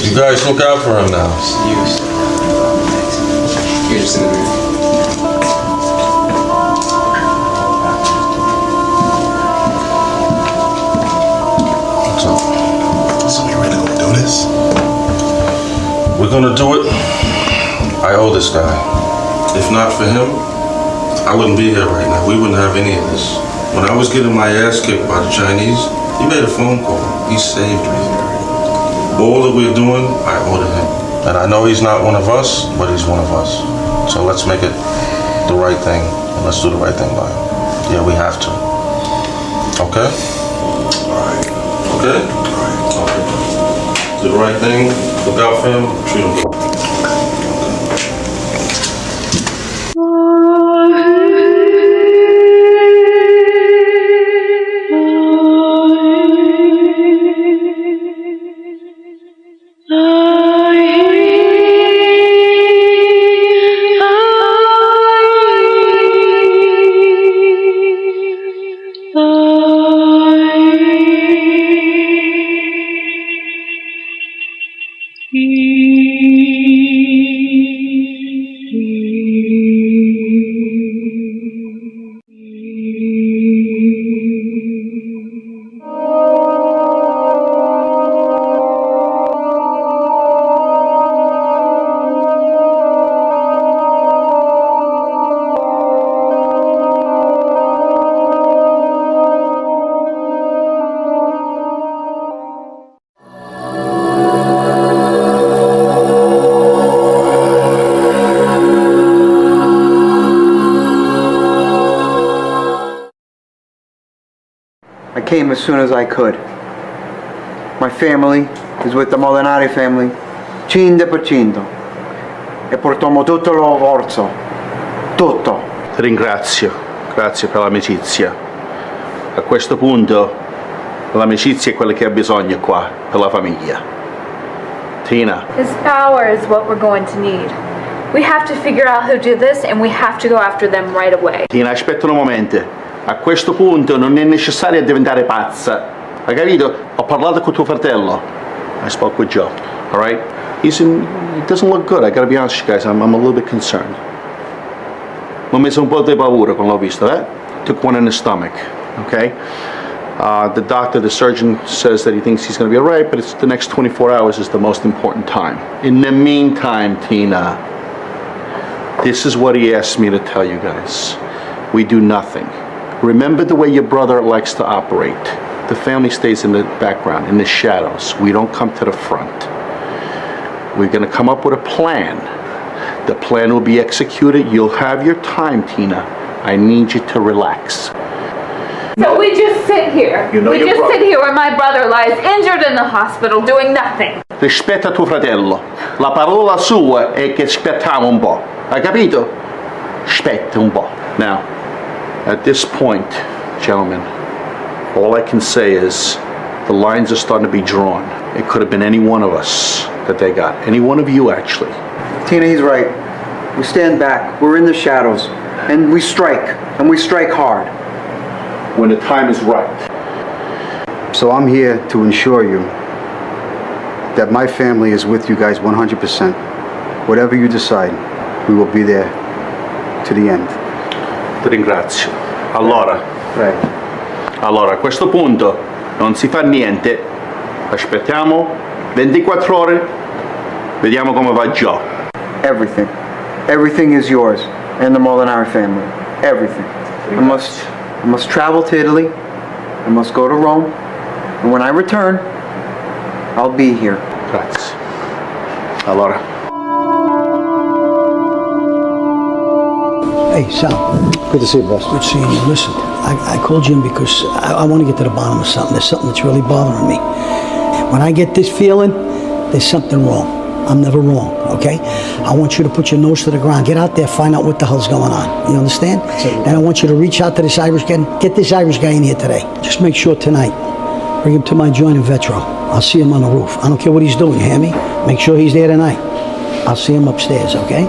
You guys look out for him now. You're just in the room. So we really gonna do this? We're gonna do it. I owe this guy. If not for him, I wouldn't be here right now. We wouldn't have any of this. When I was getting my ass kicked by the Chinese, he made a phone call. He saved me. All that we're doing, I owe to him. And I know he's not one of us, but he's one of us. So let's make it the right thing. And let's do the right thing by him. Yeah, we have to. Okay? Okay? Do the right thing, look out for him, treat him good. I came as soon as I could. My family is with the Molinari family, 100%. E portiamo tutto lo sforzo. Tutto. Ringrazio, grazie per l'amicizia. A questo punto l'amicizia è quella che ha bisogno qua, per la famiglia. Tina. His power is what we're going to need. We have to figure out who did this and we have to go after them right away. Tina, aspetta un momento. A questo punto non è necessario diventare pazza. Hai capito? Ho parlato con tuo fratello. I spoke with Joe, all right? He doesn't look good. I gotta be honest with you guys, I'm a little bit concerned. M'ho messo un po' di paura quando l'ho visto, Took one in the stomach, okay? The doctor, the surgeon says that he thinks he's gonna be all right, but it's the next 24 hours is the most important time. In the meantime, Tina, this is what he asked me to tell you guys. We do nothing. Remember the way your brother likes to operate. The family stays in the background, in the shadows. We don't come to the front. We're gonna come up with a plan. The plan will be executed. You'll have your time, Tina. I need you to relax. So we just sit here. You know we your just brother. sit here where my brother lies injured in the hospital doing nothing. Rispetta tuo fratello. La parola sua è che aspettiamo un po'. Hai capito? Aspetta un po'. Now, at this point, gentlemen, all I can say is the lines are starting to be drawn. It could have been any one of us that they got. Any one of you, actually. Tina, he's right. We stand back. We're in the shadows. And we strike. And we strike hard. When the time is right. So I'm here to ensure you that my family is with you guys 100%. Whatever you decide, we will be there to the end. Ti ringrazio. Allora, a questo punto non si fa niente. Aspettiamo 24 ore. Vediamo come va Joe. Everything. Everything is yours and the Molinari family. Everything. I must travel to Italy. I must go to Rome. And when I return, I'll be here. Grazie. Allora. Hey, Sal. Good to see you, boss. Good seeing you. Listen, I called you in because I want to get to the bottom of something. There's something that's really bothering me. When I get this feeling, there's something wrong. I'm never wrong, okay? I want you to put your nose to the ground. Get out there, find out what the hell's going on. You understand? And I want you to reach out to this Irish guy. Get this Irish guy in here today. Just make sure tonight. Bring him to my joint in Vetro. I'll see him on the roof. I don't care what he's doing, you hear me? Make sure he's there tonight. I'll see him upstairs, okay?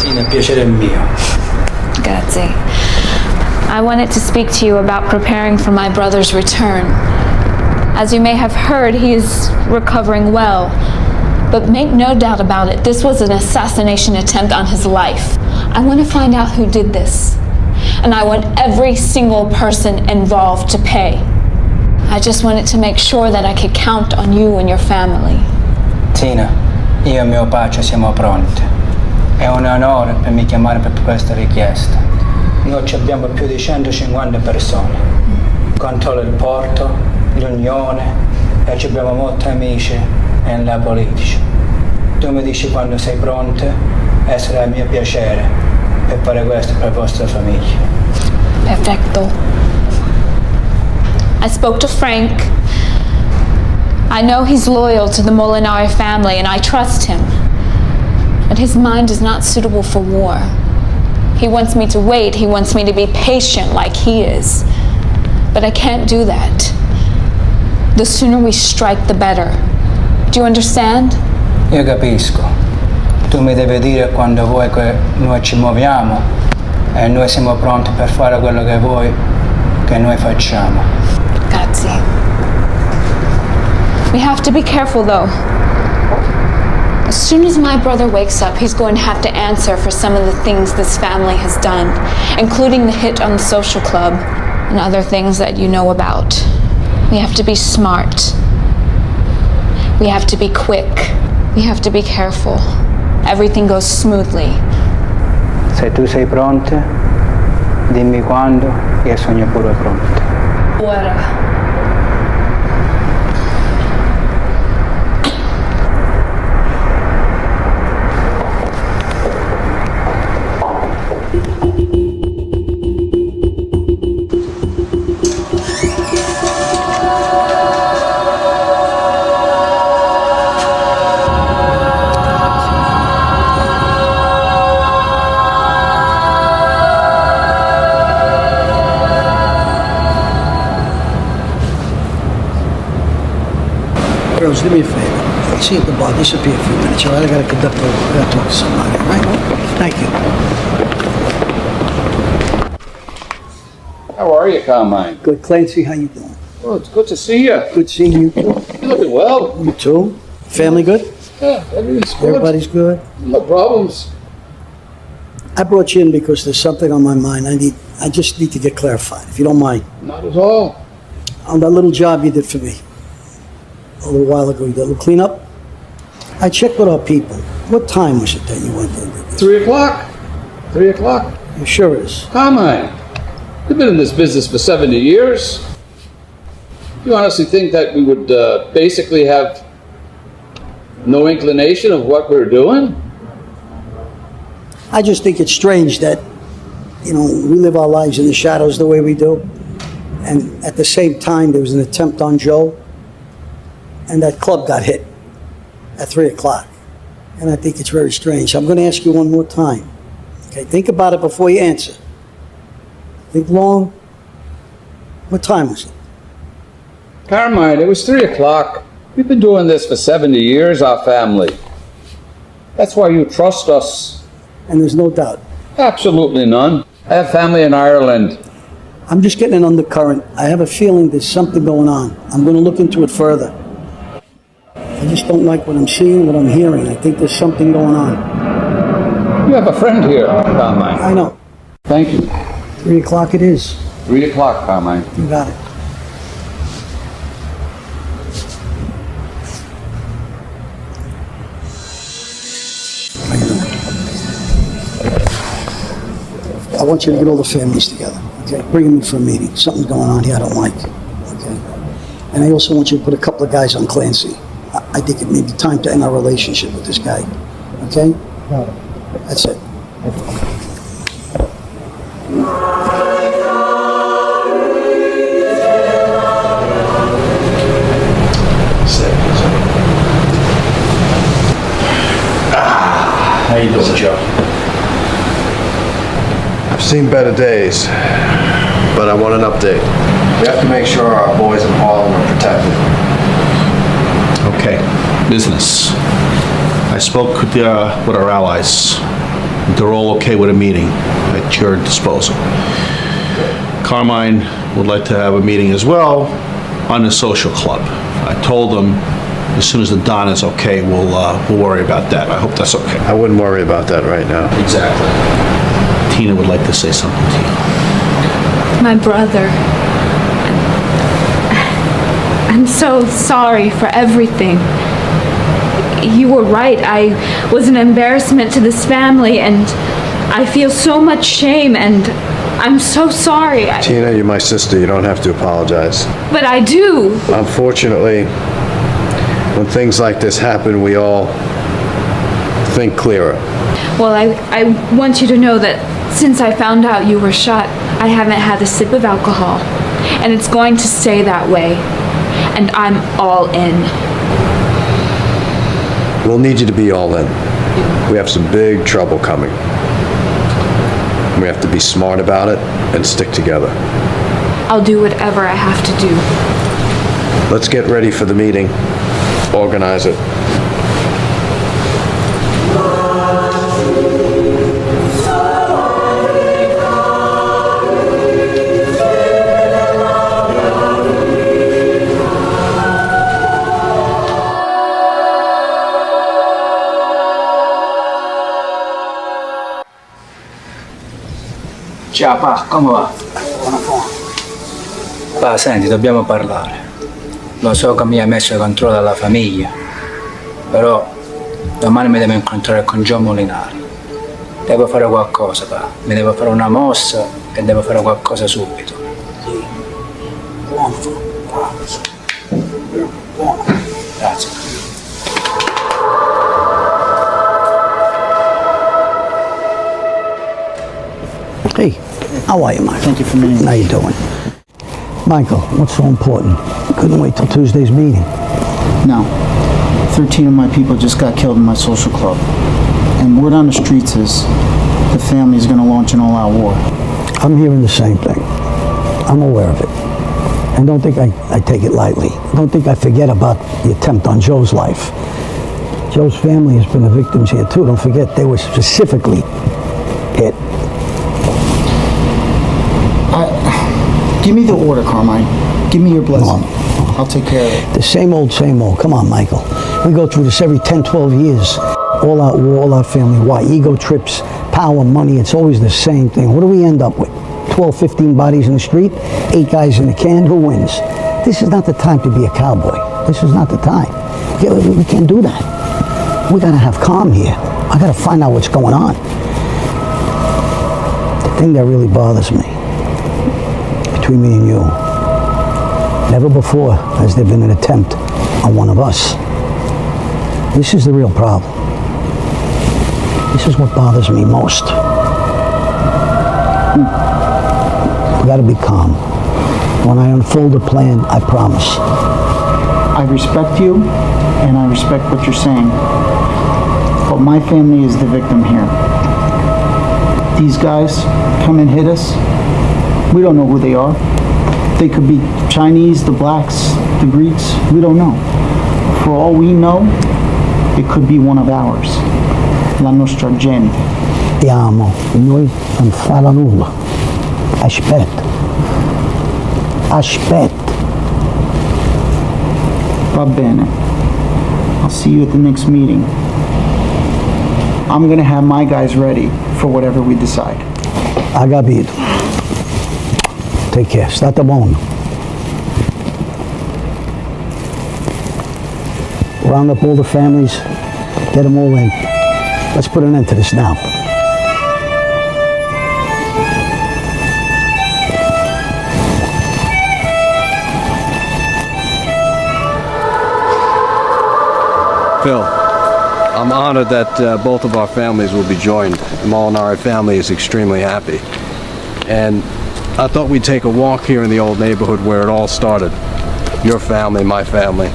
Tina, piacere mio. Grazie. I wanted to speak to you about preparing for my brother's return. As you may have heard, he is recovering well. But make no doubt about it, this was an assassination attempt on his life. I want to find out who did this. And I want every single person involved to pay. I just wanted to make sure that I could count on you and your family. Tina, io e mio pace siamo pronti. È un onore per me chiamare per questa richiesta. Noi abbiamo più di 150 persone. Controllo il porto, l'Unione e abbiamo molti amici nella politica. Tu mi dici quando sei pronta e sarà mio piacere per fare questo per la vostra famiglia. Perfecto. I spoke to Frank. I know he's loyal to the Molinari family and I trust him. But his mind is not suitable for war. He wants me to wait. He wants me to be patient like he is. But I can't do that. The sooner we strike, the better. Do you understand? Io capisco. Tu mi devi dire quando vuoi che noi ci muoviamo e noi siamo pronti per fare quello che vuoi che noi facciamo. Grazie. We have to be careful though. As soon as my brother wakes up, he's going to have to answer for some of the things this family has done, including the hit on the social club and other things that you know about. We have to be smart. We have to be quick. We have to be careful. Everything goes smoothly. Se tu sei pronta, dimmi quando, io sono pure pronta. Ora. Girls, do me a favor. See you at the bar. Disappear for a few minutes, all right? I gotta conduct a... I gotta talk to somebody, all right? Thank you. How are you, Carmine? Good, Clancy. How you doing? Well, it's good to see you. Good seeing you too. You're looking well. You too. Family good? Yeah, everything's good. Everybody's good. No problems. I brought you in because there's something on my mind. I just need to get clarified, if you don't mind. Not at all. On that little job you did for me a little while ago, you did a little cleanup. I checked with our people. What time was it that you went in? 3 o'clock. 3 o'clock. You sure it is? Carmine, you've been in this business for 70 years. You honestly think that we would basically have no inclination of what we're doing? I just think it's strange that, we live our lives in the shadows the way we do. And at the same time, there was an attempt on Joe, and that club got hit at 3 o'clock. And I think it's very strange. I'm going to ask you one more time. Okay, think about it before you answer. Think long. What time was it? Carmine, it was 3 o'clock. We've been doing this for 70 years, our family. That's why you trust us. And there's no doubt. Absolutely none. I have family in Ireland. I'm just getting an undercurrent. I have a feeling there's something going on. I'm going to look into it further. I just don't like what I'm seeing, what I'm hearing. I think there's something going on. You have a friend here, Carmine. I know. Thank you. 3 o'clock it is. 3 o'clock, Carmine. You got it. How you doing? I want you to get all the families together, okay? Bring them in for a meeting. Something's going on here I don't like, okay? And I also want you to put a couple of guys on Clancy. I think it may be time to end our relationship with this guy, okay? That's it. How you doing, Joe? I've seen better days, but I want an update. We have to make sure our boys in Harlem are protected. Okay, business. I spoke with our allies. They're all okay with a meeting at your disposal. Carmine would like to have a meeting as well on the social club. I told them as soon as the Don is okay, we'll worry about that. I hope that's okay. I wouldn't worry about that right now. Exactly. Tina would like to say something to you. My brother. I'm so sorry for everything. You were right. I was an embarrassment to this family, and I feel so much shame, and I'm so sorry. Tina, you're my sister. You don't have to apologize. But I do. Unfortunately, when things like this happen, we all think clearer. Well, I want you to know that since I found out you were shot, I haven't had a sip of alcohol. And it's going to stay that way. And I'm all in. We'll need you to be all in. We have some big trouble coming. We have to be smart about it and stick together. I'll do whatever I have to do. Let's get ready for the meeting. Organize it. Ciao Pa, come va? Pa, senti, dobbiamo parlare. Lo so che mi hai messo contro la famiglia, però domani mi devo incontrare con Joe Molinari. Devo fare qualcosa, Pa. Mi devo fare una mossa e devo fare qualcosa subito. Buono. Grazie. Hey, how are you, Michael? Thank you for meeting me. How you doing? Michael, what's so important? Couldn't wait till Tuesday's meeting. No. 13 of my people just got killed in my social club. And word on the streets is the family's gonna launch an all-out war. I'm hearing the same thing. I'm aware of it. And don't think I take it lightly. Don't think I forget about the attempt on Joe's life. Joe's family has been the victims here too. Don't forget they were specifically hit. Give me the order, Carmine. Give me your blessing. I'll take care of it. The same old, same old. Come on, Michael. We go through this every 10, 12 years. All out war, all out family. Why? Ego trips, power, money. It's always the same thing. What do we end up with? 12, 15 bodies in the street, 8 guys in the can. Who wins? This is not the time to be a cowboy. This is not the time. We can't do that. We gotta have calm here. I gotta find out what's going on. The thing that really bothers me, between me and you, never before has there been an attempt on one of us. This is the real problem. This is what bothers me most. We gotta be calm. When I unfold a plan, I promise. I respect you, and I respect what you're saying. But my family is the victim here. These guys come and hit us. We don't know who they are. They could be Chinese, the blacks, the Greeks. We don't know. For all we know, it could be one of ours. La nostra gente. Ti amo. Noi non farà nulla. Aspetta. Aspetta. Va bene. I'll see you at the next meeting. I'm gonna have my guys ready for whatever we decide. Ha capito. Take care. State buono. Round up all the families. Get them all in. Let's put an end to this now. Phil, I'm honored that both of our families will be joined. The Molinari family is extremely happy. And I thought we'd take a walk here in the old neighborhood where it all started. Your family, my family.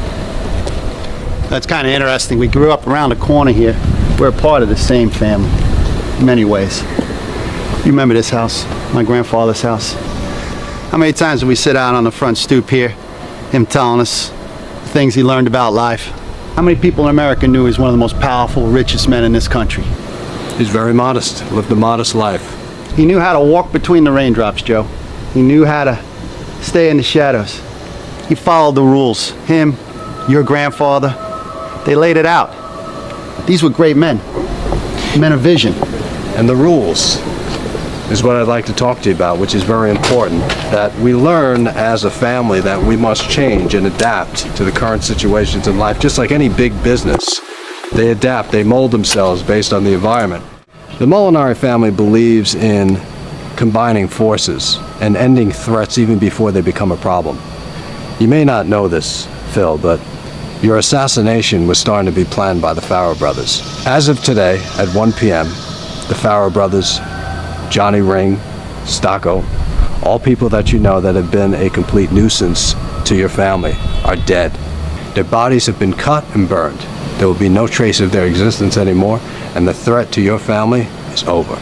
That's kind of interesting. We grew up around the corner here. We're a part of the same family in many ways. You remember this house, my grandfather's house? How many times did we sit out on the front stoop here, him telling us the things he learned about life? How many people in America knew he was one of the most powerful, richest men in this country? He's very modest, lived a modest life. He knew how to walk between the raindrops, Joe. He knew how to stay in the shadows. He followed the rules. Him, your grandfather, they laid it out. These were great men, men of vision. And the rules is what I'd like to talk to you about, which is very important, that we learn as a family that we must change and adapt to the current situations in life, just like any big business. They adapt, they mold themselves based on the environment. The Molinari family believes in combining forces and ending threats even before they become a problem. You may not know this, Phil, but your assassination was starting to be planned by the Farrow brothers. As of today, at 1 p.m., the Farrow brothers, Johnny Ring, Stocco, all people that you know that have been a complete nuisance to your family are dead. Their bodies have been cut and burned. There will be no trace of their existence anymore, and the threat to your family is over.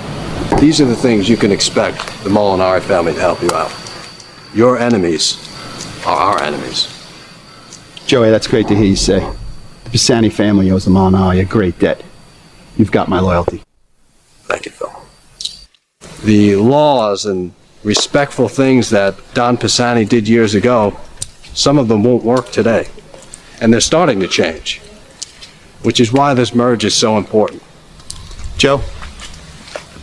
These are the things you can expect the Molinari family to help you out. Your enemies are our enemies. Joey, that's great to hear you say. The Pisani family owes the Molinari a great debt. You've got my loyalty. Thank you, Phil. The laws and respectful things that Don Pisani did years ago, some of them won't work today. And they're starting to change, which is why this merge is so important. Joe,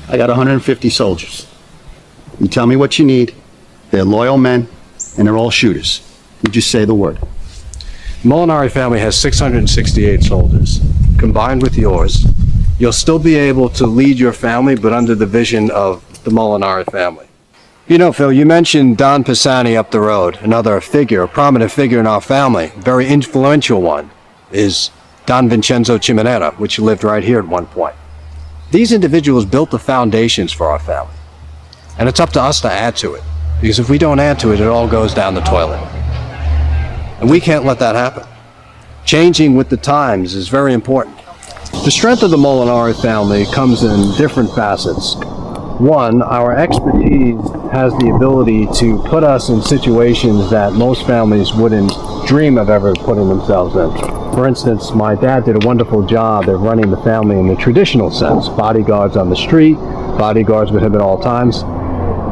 I got 150 soldiers. You tell me what you need. They're loyal men, and they're all shooters. You just say the word. The Molinari family has 668 soldiers. Combined with yours, you'll still be able to lead your family, but under the vision of the Molinari family. You know, Phil, you mentioned Don Pisani up the road. Another figure, a prominent figure in our family, very influential one, is Don Vincenzo Ciminera, which lived right here at one point. These individuals built the foundations for our family. And it's up to us to add to it. Because if we don't add to it, it all goes down the toilet. And we can't let that happen. Changing with the times is very important. The strength of the Molinari family comes in different facets. One, our expertise has the ability to put us in situations that most families wouldn't dream of ever putting themselves in. For instance, my dad did a wonderful job at running the family in the traditional sense. Bodyguards on the street, bodyguards with him at all times.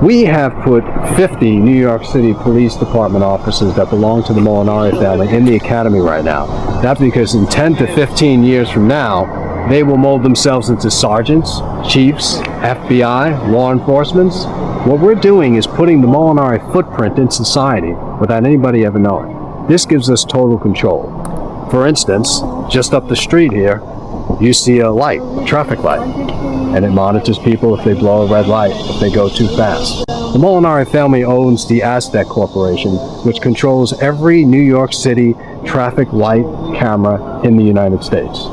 We have put 50 New York City Police Department officers that belong to the Molinari family in the academy right now. That's because in 10 to 15 years from now, they will mold themselves into sergeants, chiefs, FBI, law enforcement. What we're doing is putting the Molinari footprint in society without anybody ever knowing. This gives us total control. For instance, just up the street here, you see a light, traffic light, and it monitors people if they blow a red light, if they go too fast. The Molinari family owns the Aztec Corporation, which controls every New York City traffic light camera in the United States.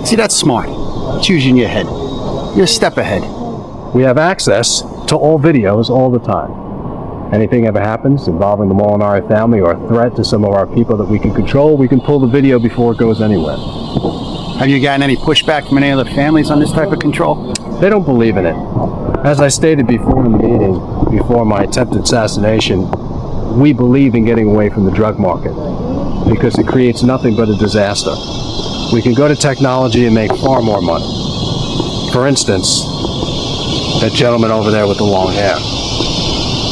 See, that's smart. It's using your head. You're a step ahead. We have access to all videos all the time. Anything ever happens involving the Molinari family or a threat to some of our people that we can control, we can pull the video before it goes anywhere. Have you gotten any pushback from any other families on this type of control? They don't believe in it. As I stated before in the meeting, before my attempted assassination, we believe in getting away from the drug market because it creates nothing but a disaster. We can go to technology and make far more money. For instance, that gentleman over there with the long hair.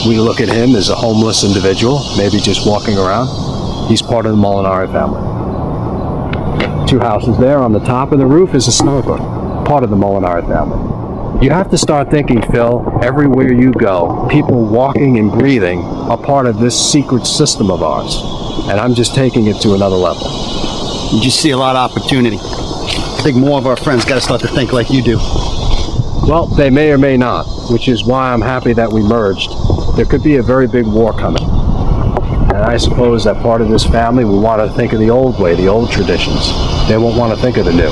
We look at him as a homeless individual, maybe just walking around. He's part of the Molinari family. 2 houses there on the top of the roof is a smoker, part of the Molinari family. You have to start thinking, Phil, everywhere you go, people walking and breathing are part of this secret system of ours. And I'm just taking it to another level. You just see a lot of opportunity. I think more of our friends got to start to think like you do. Well, they may or may not, which is why I'm happy that we merged. There could be a very big war coming. And I suppose that part of this family will want to think of the old way, the old traditions. They won't want to think of the new.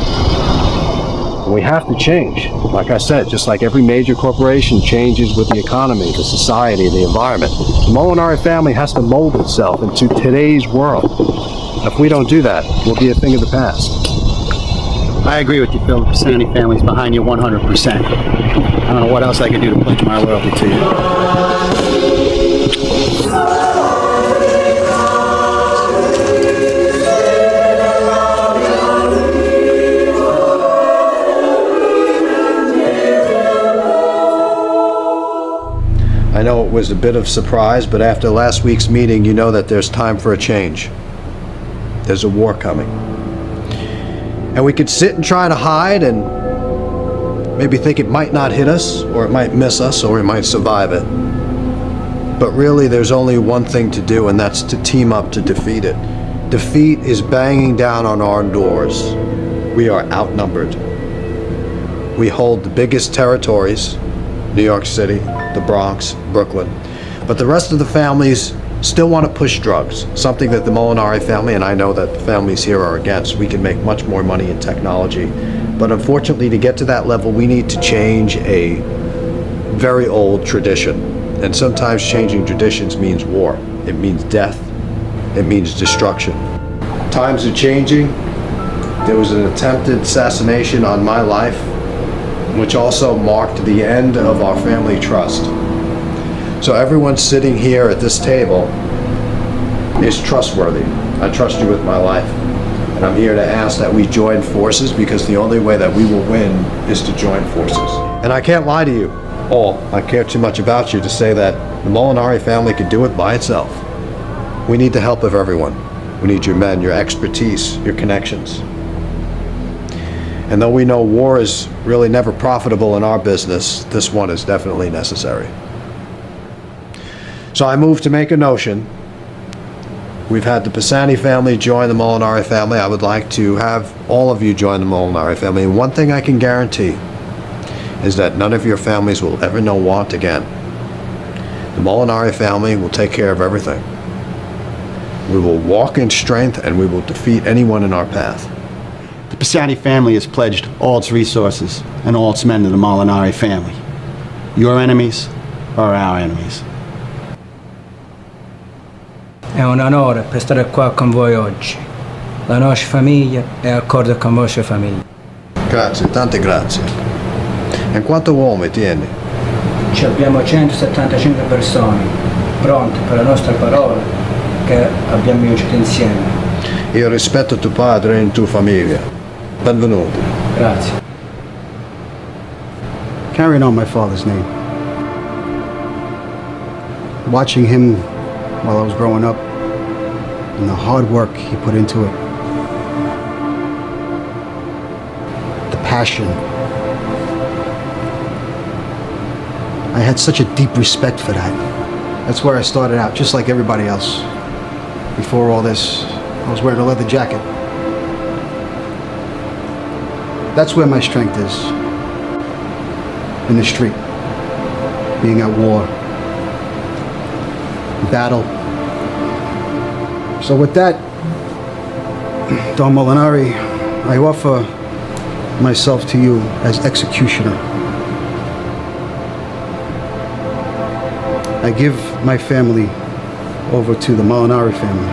And we have to change. Like I said, just like every major corporation changes with the economy, the society, the environment. The Molinari family has to mold itself into today's world. If we don't do that, we'll be a thing of the past. I agree with you, Phil. The Pisani family's behind you 100%. I don't know what else I can do to pledge my loyalty to you. I know it was a bit of surprise, but after last week's meeting, you know that there's time for a change. There's a war coming. And we could sit and try to hide and maybe think it might not hit us, or it might miss us, or we might survive it. But really, there's only one thing to do, and that's to team up to defeat it. Defeat is banging down on our doors. We are outnumbered. We hold the biggest territories, New York City, the Bronx, Brooklyn. But the rest of the families still want to push drugs, something that the Molinari family, and I know that the families here are against. We can make much more money in technology. But unfortunately, to get to that level, we need to change a very old tradition. And sometimes changing traditions means war. It means death. It means destruction. Times are changing. There was an attempted assassination on my life, which also marked the end of our family trust. So everyone sitting here at this table is trustworthy. I trust you with my life. And I'm here to ask that we join forces, because the only way that we will win is to join forces. And I can't lie to you all. I care too much about you to say that the Molinari family could do it by itself. We need the help of everyone. We need your men, your expertise, your connections. And though we know war is really never profitable in our business, this one is definitely necessary. So I move to make a notion. We've had the Pisani family join the Molinari family. I would like to have all of you join the Molinari family. And one thing I can guarantee is that none of your families will ever know want again. The Molinari family will take care of everything. We will walk in strength, and we will defeat anyone in our path. The Pisani family has pledged all its resources and all its men to the Molinari family. Your enemies are our enemies. È un onore per stare qua con voi oggi. La nostra famiglia è d'accordo con la vostra famiglia. Grazie, tante grazie. E quanto uomini tieni? Ci abbiamo 175 persone pronte per la nostra parola che abbiamo ucciso insieme. Io rispetto tuo padre e tua famiglia. Benvenuti. Grazie. Carrying on my father's name. watching him while I was growing up and the hard work he put into it. The passion. I had such a deep respect for that. That's where I started out, just like everybody else. Before all this, I was wearing a leather jacket. That's where my strength is. In the street. Being at war. Battle. So with that, Don Molinari, I offer myself to you as executioner. I give my family over to the Molinari family.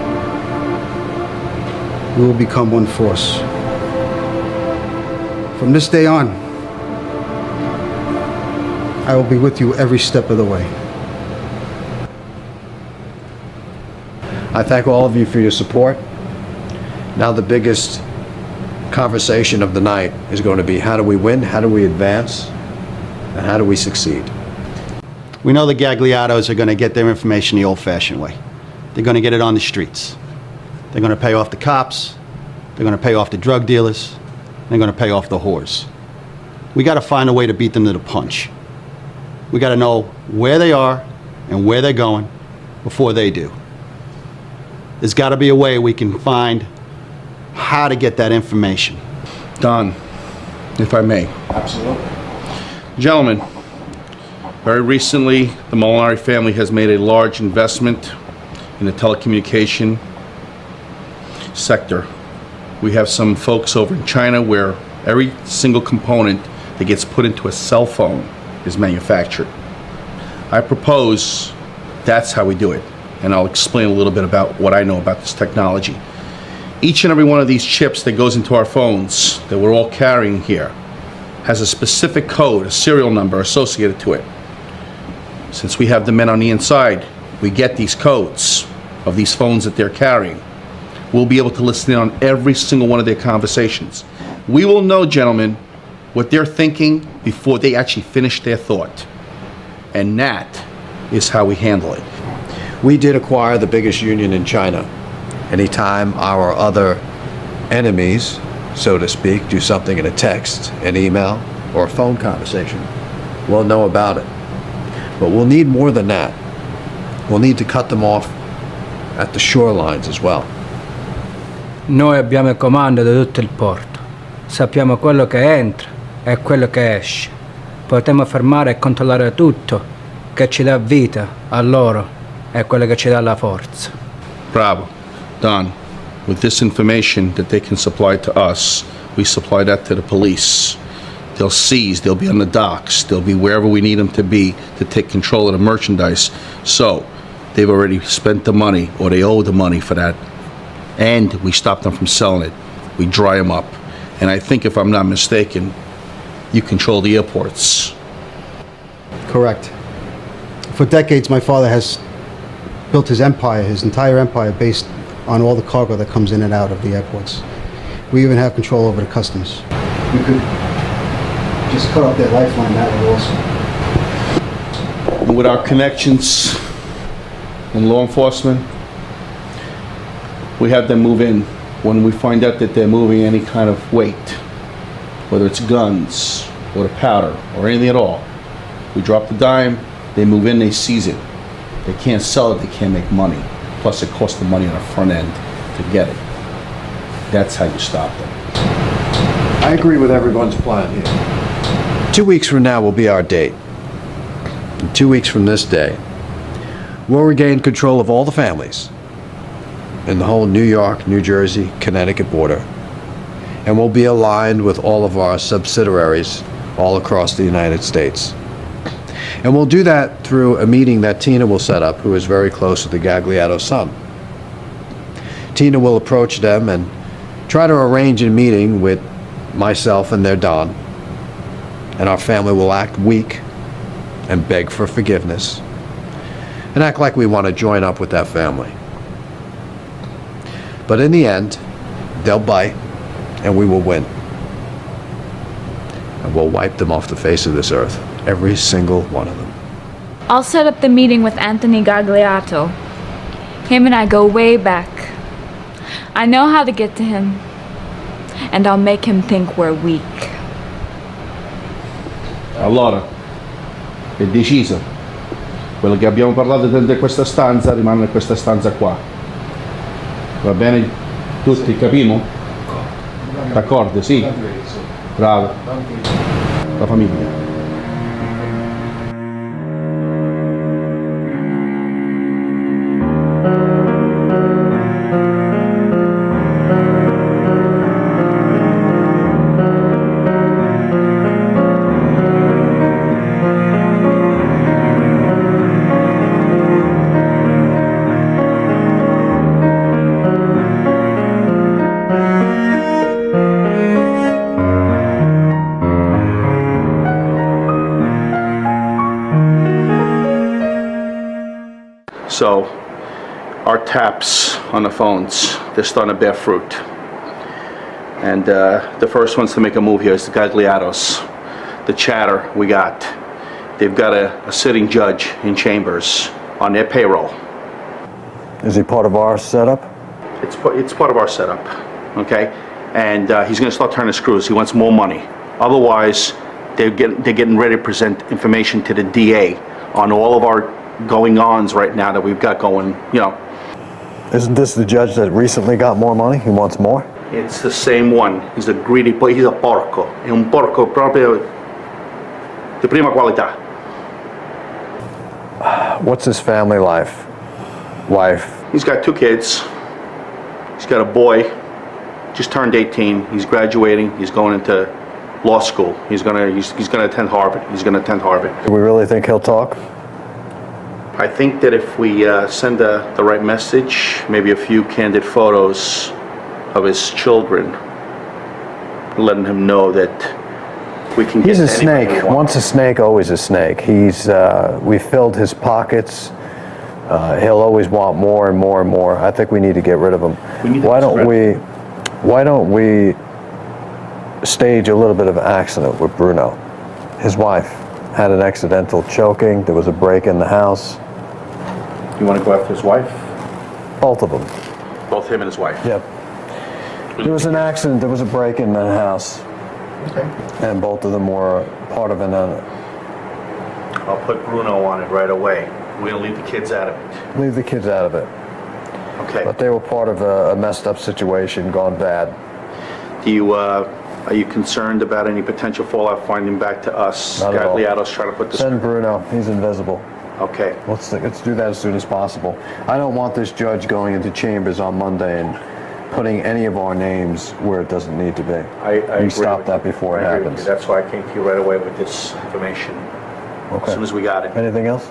We will become one force. From this day on, I will be with you every step of the way. I thank all of you for your support. Now the biggest conversation of the night is going to be how do we win, how do we advance, and how do we succeed? We know the Gagliatos are going to get their information the old-fashioned way. They're going to get it on the streets. They're going to pay off the cops. They're going to pay off the drug dealers. They're going to pay off the whores. We got to find a way to beat them to the punch. We got to know where they are and where they're going before they do. There's got to be a way we can find how to get that information. Don, if I may. Absolutely. Gentlemen, very recently, the Molinari family has made a large investment in the telecommunication sector. We have some folks over in China where every single component that gets put into a cell phone is manufactured. I propose that's how we do it, and I'll explain a little bit about what I know about this technology. Each and every one of these chips that goes into our phones that we're all carrying here has a specific code, a serial number associated to it. Since we have the men on the inside, we get these codes of these phones that they're carrying. We'll be able to listen in on every single one of their conversations. We will know, gentlemen, what they're thinking before they actually finish their thought. And that is how we handle it. We did acquire the biggest union in China. Anytime our other enemies, so to speak, do something in a text, an email, or a phone conversation, we'll know about it. But we'll need more than that. We'll need to cut them off at the shorelines as well. Noi abbiamo il comando di tutto il porto. Sappiamo quello che entra e quello che esce. Potremo fermare e controllare tutto che ci dà vita a loro e quello che ci dà la forza. Bravo. Don, with this information that they can supply to us, we supply that to the police. They'll seize, they'll be on the docks, they'll be wherever we need them to be to take control of the merchandise. So, they've already spent the money, or they owe the money for that. And we stop them from selling it. We dry them up. And I think, if I'm not mistaken, you control the airports. Correct. For decades, my father has built his empire, his entire empire, based on all the cargo that comes in and out of the airports. We even have control over the customs. We could just cut off their lifeline that way also. And with our connections in law enforcement, we have them move in when we find out that they're moving any kind of weight, whether it's guns or the powder or anything at all. We drop the dime, they move in, they seize it. They can't sell it, they can't make money. Plus it costs them money on the front end to get it. That's how you stop them. I agree with everyone's plan here. 2 weeks from now will be our date. And 2 weeks from this day, we'll regain control of all the families in the whole New York, New Jersey, Connecticut border. And we'll be aligned with all of our subsidiaries all across the United States. And we'll do that through a meeting that Tina will set up, who is very close to the Gagliato son. Tina will approach them and try to arrange a meeting with myself and their Don. And our family will act weak and beg for forgiveness and act like we want to join up with that family. But in the end, they'll bite and we will win. And we'll wipe them off the face of this earth, every single one of them. I'll set up the meeting with Anthony Gagliato. Him and I go way back. I know how to get to him, and I'll make him think we're weak. Allora, è deciso. Quello che abbiamo parlato dentro questa stanza rimane in questa stanza qua. Va bene? Tutti capimo? D'accordo, sì? Bravo. La famiglia. So, our taps on the phones, they're starting to bear fruit. And the first ones to make a move here is the Gagliatos. The chatter we got. They've got a sitting judge in Chambers on their payroll. Is he part of our setup? It's part of our setup, okay? And he's gonna start turning screws. He wants more money. Otherwise, they're getting ready to present information to the DA on all of our going-ons right now that we've got going, you know. Isn't this the judge that recently got more money? He wants more? It's the same one. He's a greedy boy. He's a porco. È un porco proprio di prima qualità. What's his family life? Wife? He's got 2 kids. He's got a boy, just turned 18. He's graduating. He's going into law school. He's gonna attend Harvard. Do we really think he'll talk? I think that if we send the right message, maybe a few candid photos of his children, letting him know that we can get He's a to anybody snake. we want. Once a snake, always a snake. We filled his pockets. He'll always want more and more and more. I think we need to get rid of him. Why don't we stage a little bit of an accident with Bruno? His wife had an accidental choking. There was a break in the house. You want to go after his wife? Both of them. Both him and his wife? Yep. There was an accident. There was a break in the house. Okay. And both of them were part of an... I'll put Bruno on it right away. We're going to leave the kids out of it. Leave the kids out of it. Okay. But they were part of a messed up situation, gone bad. Are you concerned about any potential fallout finding back to us? Not at all. Gagliato's trying to put this... Send Bruno. He's invisible. Okay. Let's do that as soon as possible. I don't want this judge going into Chambers on Monday and putting any of our names where it doesn't need to be. I agree stop with that you. before it I agree with happens. you. That's why I came to you right away with this information. Okay. As soon as we got it. Anything else?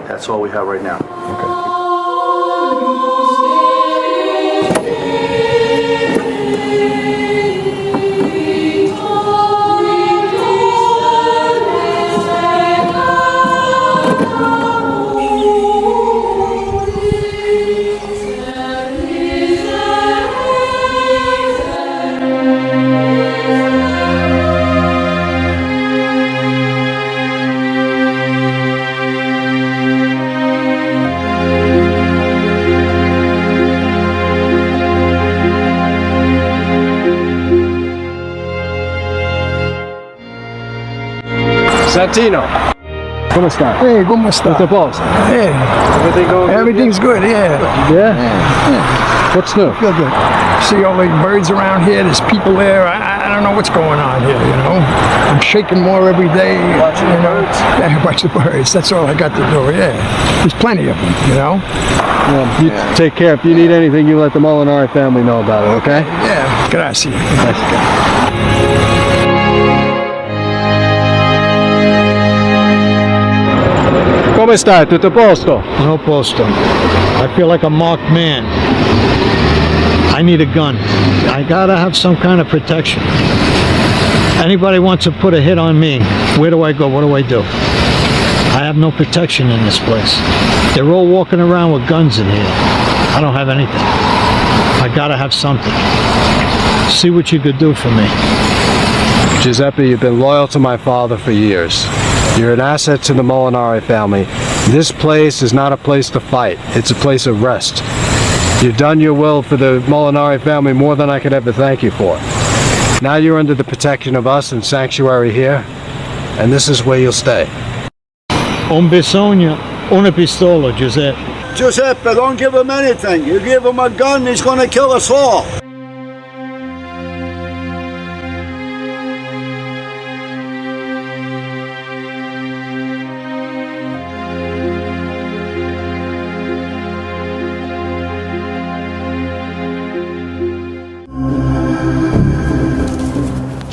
That's all we have right now. Okay. Santino, come sta? Hey, come sta? Tutto a posto? Everything's good, yeah. Yeah? What's new? Feel good. See all the birds around here, there's people there. I don't know what's going on here, you know. I'm shaking more every day. Watching the birds? Yeah, watch the birds. That's all I got to do, yeah. There's plenty of them, you know. Well, you take care. If you need anything, you let the Molinari family know about it, okay? Yeah, grazie. Come stai? Tutto a posto? No posto. I feel like a marked man. I need a gun. I gotta have some kind of protection. Anybody wants to put a hit on me, where do I go? What do I do? I have no protection in this place. They're all walking around with guns in here. I don't have anything. I gotta have something. See what you could do for me. Giuseppe, you've been loyal to my father for years. You're an asset to the Molinari family. This place is not a place to fight. It's a place of rest. You've done your will for the Molinari family more than I could ever thank you for. Now you're under the protection of us and sanctuary here, and this is where you'll stay. Un bisogno una pistola, Giuseppe. Giuseppe, don't give him anything. You give him a gun, he's gonna kill us all.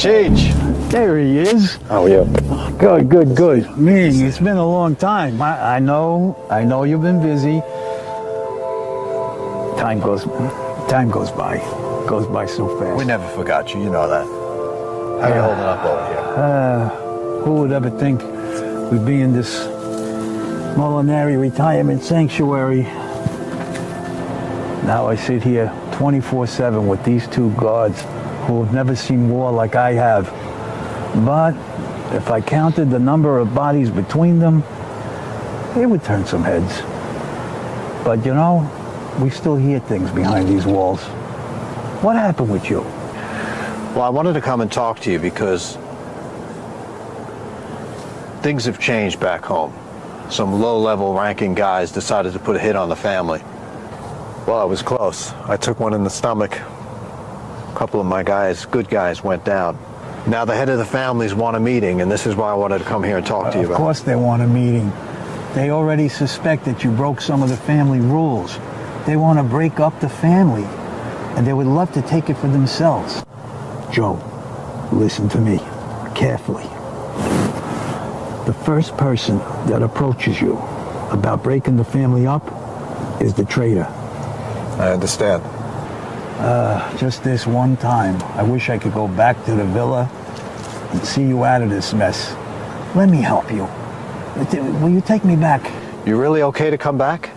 Cheech. There he is. How are you? Good, good, good. Ming, it's been a long time. I know you've been busy. Time goes by so fast. We never forgot you, you know that. How are you holding up over here? Who would ever think we'd be in this Molinari retirement sanctuary? Now I sit here 24/7 with these two guards who have never seen war like I have. But if I counted the number of bodies between them, it would turn some heads. But you know, we still hear things behind these walls. What happened with you? Well, I wanted to come and talk to you because things have changed back home. Some low-level ranking guys decided to put a hit on the family. Well, I was close. I took one in the stomach. A couple of my guys, good guys, went down. Now the head of the families want a meeting, and this is why I wanted to come here and talk to you about it. Of course they want a meeting. They already suspect that you broke some of the family rules. They want to break up the family, and they would love to take it for themselves. Joe, listen to me carefully. The first person that approaches you about breaking the family up is the traitor. I understand. Just this one time, I wish I could go back to the villa and see you out of this mess. Let me help you. Will you take me back? You really okay to come back?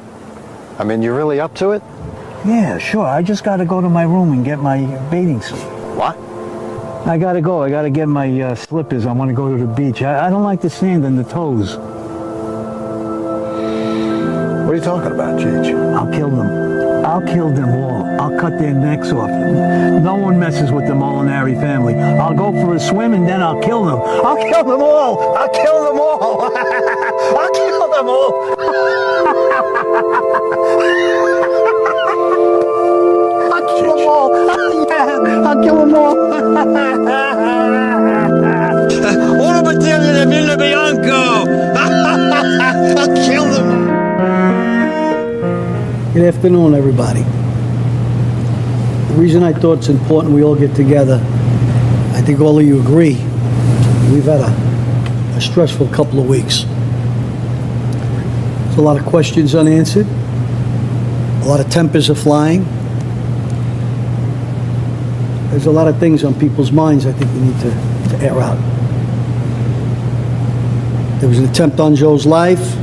I mean, you're really up to it? Yeah, sure. I just gotta go to my room and get my bathing suit. What? I gotta go. I gotta get my slippers. I want to go to the beach. I don't like the sand in the toes. What are you talking about, Cheech? I'll kill them. I'll kill them all. I'll cut their necks off. No one messes with the Molinari family. I'll go for a swim and then I'll kill them. I'll kill them all. I'll kill them all. I'll kill them all. I'll kill them all. Yeah, I'll kill them all. Una battaglia del Villa Bianco. I'll kill them. Good afternoon, everybody. The reason I thought it's important we all get together, I think all of you agree, we've had a stressful couple of weeks. There's a lot of questions unanswered. A lot of tempers are flying. There's a lot of things on people's minds I think we need to air out. There was an attempt on Joe's life.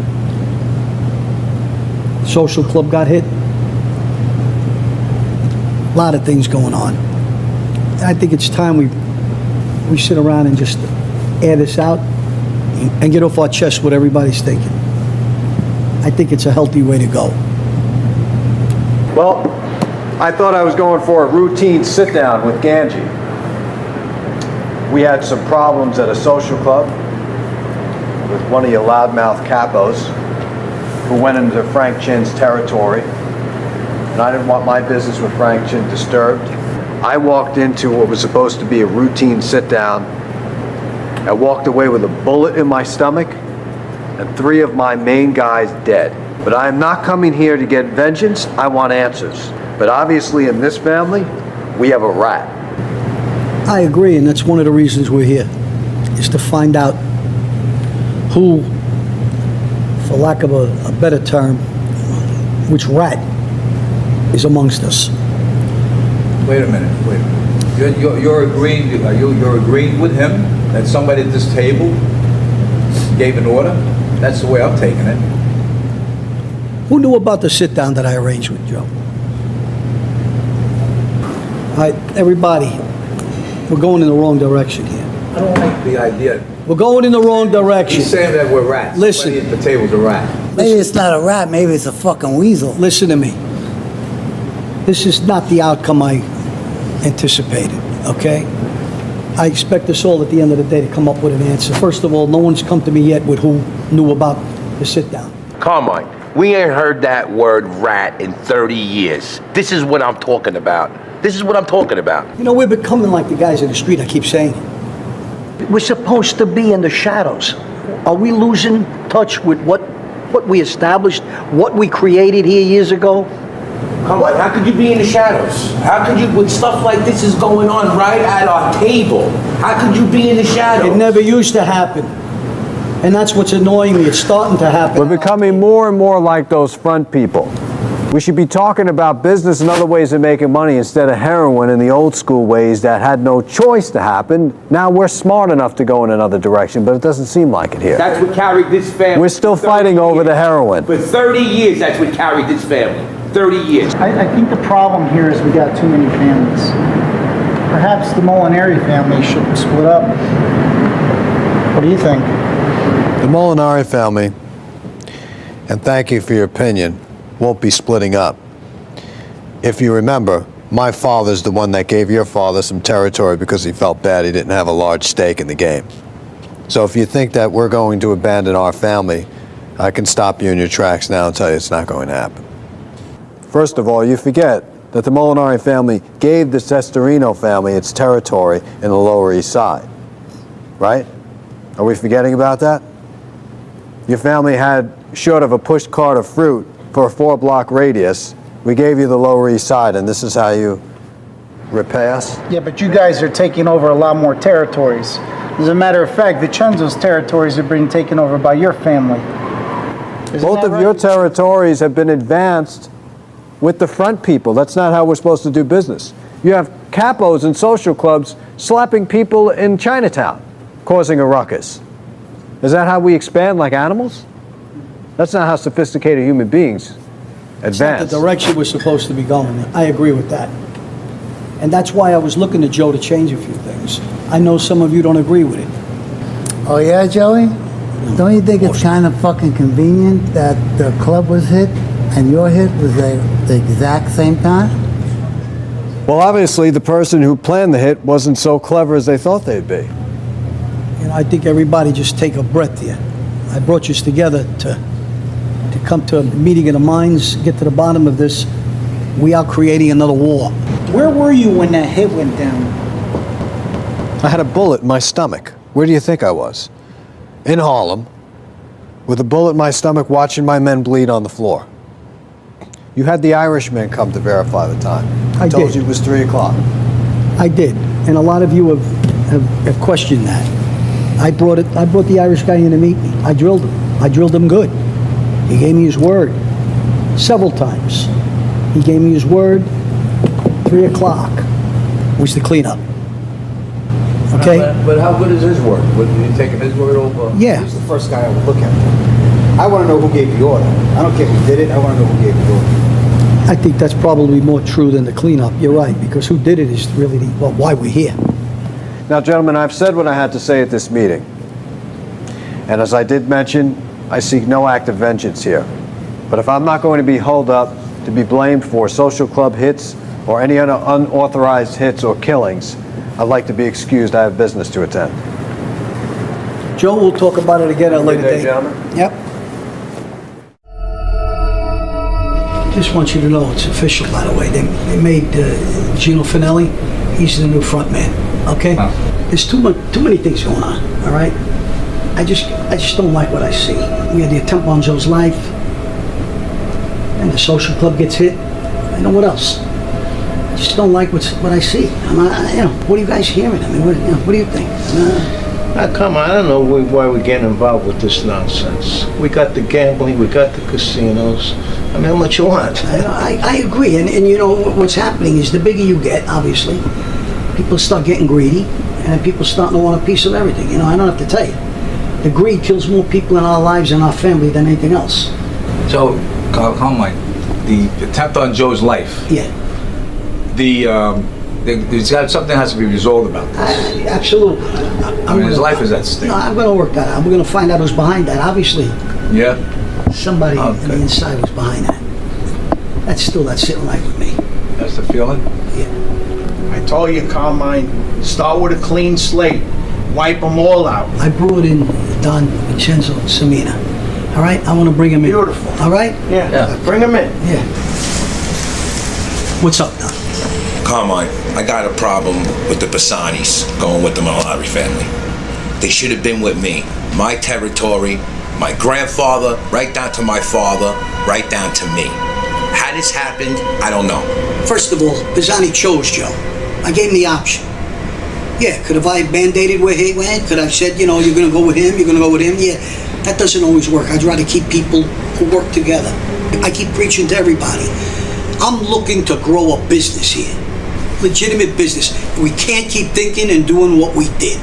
Social club got hit. A lot of things going on. I think it's time we sit around and just air this out and get off our chest what everybody's thinking. I think it's a healthy way to go. Well, I thought I was going for a routine sit-down with Ganji. We had some problems at a social club with one of your loudmouth capos who went into Frank Chin's territory, and I didn't want my business with Frank Chin disturbed. I walked into what was supposed to be a routine sit-down. I walked away with a bullet in my stomach and 3 of my main guys dead. But I am not coming here to get vengeance. I want answers. But obviously in this family, we have a rat. I agree, and that's one of the reasons we're here, is to find out who, for lack of a better term, which rat is amongst us. Wait a minute. You're agreeing. You're agreeing with him that somebody at this table gave an order? That's the way I'm taking it. Who knew about the sit-down that I arranged with Joe? All right, everybody, we're going in the wrong direction here. I don't like the idea. We're going in the wrong direction. He's saying that we're rats. Listen. Somebody at the table's a rat. Maybe it's not a rat, maybe it's a fucking weasel. Listen to me. This is not the outcome I anticipated, okay? I expect us all at the end of the day to come up with an answer. First of all, no one's come to me yet with who knew about the sit-down. Carmine, we ain't heard that word rat in 30 years. This is what I'm talking about. This is what I'm talking about. You know, we're becoming like the guys in the street, I keep saying. We're supposed to be in the shadows. Are we losing touch with what we established, what we created here years ago? Come on, how could you be in the shadows? How could you, when stuff like this is going on right at our table, how could you be in the shadows? It never used to happen. And that's what's annoying me. It's starting to happen. We're becoming more and more like those front people. We should be talking about business and other ways of making money instead of heroin in the old school ways that had no choice to happen. Now we're smart enough to go in another direction, but it doesn't seem like it here. That's what carried this family. We're still fighting over the heroin. For 30 years, that's what carried this family. 30 years. I think the problem here is we got too many families. Perhaps the Molinari family should split up. What do you think? The Molinari family, and thank you for your opinion, won't be splitting up. If you remember, my father's the one that gave your father some territory because he felt bad he didn't have a large stake in the game. So if you think that we're going to abandon our family, I can stop you in your tracks now and tell you it's not going to happen. First of all, you forget that the Molinari family gave the Sestorino family its territory in the Lower East Side, right? Are we forgetting about that? Your family had, short of a push cart of fruit for a 4-block radius, we gave you the Lower East Side, and this is how you repay us? Yeah, but you guys are taking over a lot more territories. As a matter of fact, Vincenzo's territories are being taken over by your family. Both of your territories have been advanced with the front people. That's not how we're supposed to do business. You have capos and social clubs slapping people in Chinatown, causing a ruckus. Is that how we expand like animals? That's not how sophisticated human beings advance. It's not the direction we're supposed to be going. I agree with that. And that's why I was looking to Joe to change a few things. I know some of you don't agree with it. Oh yeah, Joey? Don't you think it's kind of fucking convenient that the club was hit and your hit was the exact same time? Well, obviously the person who planned the hit wasn't so clever as they thought they'd be. You know, I think everybody just take a breath here. I brought you together to come to a meeting of the minds, get to the bottom of this. We are creating another war. Where were you when that hit went down? I had a bullet in my stomach. Where do you think I was? In Harlem, with a bullet in my stomach, watching my men bleed on the floor. You had the Irishman come to verify the time. I told did. you it was 3 o'clock. I did, and a lot of you have questioned that. I brought the Irish guy in to meet me. I drilled him. I drilled him good. He gave me his word several times. He gave me his word. 3 o'clock was the cleanup. Okay? But how good is his word? Would you take his word over? Yeah. He's the first guy I would look at. I want to know who gave the order. I don't care who did it. I want to know who gave the order. I think that's probably more true than the cleanup. You're right, because who did it is really why we're here. Now, gentlemen, I've said what I had to say at this meeting. And as I did mention, I seek no act of vengeance here. But if I'm not going to be held up to be blamed for social club hits or any other unauthorized hits or killings, I'd like to be excused. I have business to attend. Joe, we'll talk about it again at a later date. Gentlemen. Yep. Just want you to know it's official, by the way. They made Gino Finelli, he's the new front man. Okay? There's too many things going on, all right? I just don't like what I see. We had the attempt on Joe's life, and the social club gets hit. You know what else? I just don't like what I see. What are you guys hearing? I mean, what do you think? Come on, I don't know why we're getting involved with this nonsense. We got the gambling, we got the casinos. I mean, how much you want? I agree, and you know what's happening is the bigger you get, obviously, people start getting greedy, and people starting to want a piece of everything. You know, I don't have to tell you. The greed kills more people in our lives and our family than anything else. So, Carmine, the attempt on Joe's life. Yeah. The Something has to be resolved about this. Absolutely. I mean, his life is at stake. No, I'm going to work that out. We're going to find out who's behind that. Obviously, Yeah? somebody on the inside was behind that. That's sitting right with me. That's the feeling? Yeah. I told you, Carmine, start with a clean slate. Wipe them all out. I brought in Don Vincenzo and Samina. All right? I want to bring him in. Beautiful. All right? Yeah. Bring them in. Yeah. What's up, Don? Carmine, I got a problem with the Basanis going with the Molinari family. They should have been with me. My territory, my grandfather, right down to my father, right down to me. How this happened, I don't know. First of all, Pisani chose Joe. I gave him the option. Yeah, could have I band-aided where he went? Could I have said, you're going to go with him, you're going to go with him? Yeah, that doesn't always work. I'd rather keep people who work together. I keep preaching to everybody. I'm looking to grow a business here. Legitimate business. We can't keep thinking and doing what we did.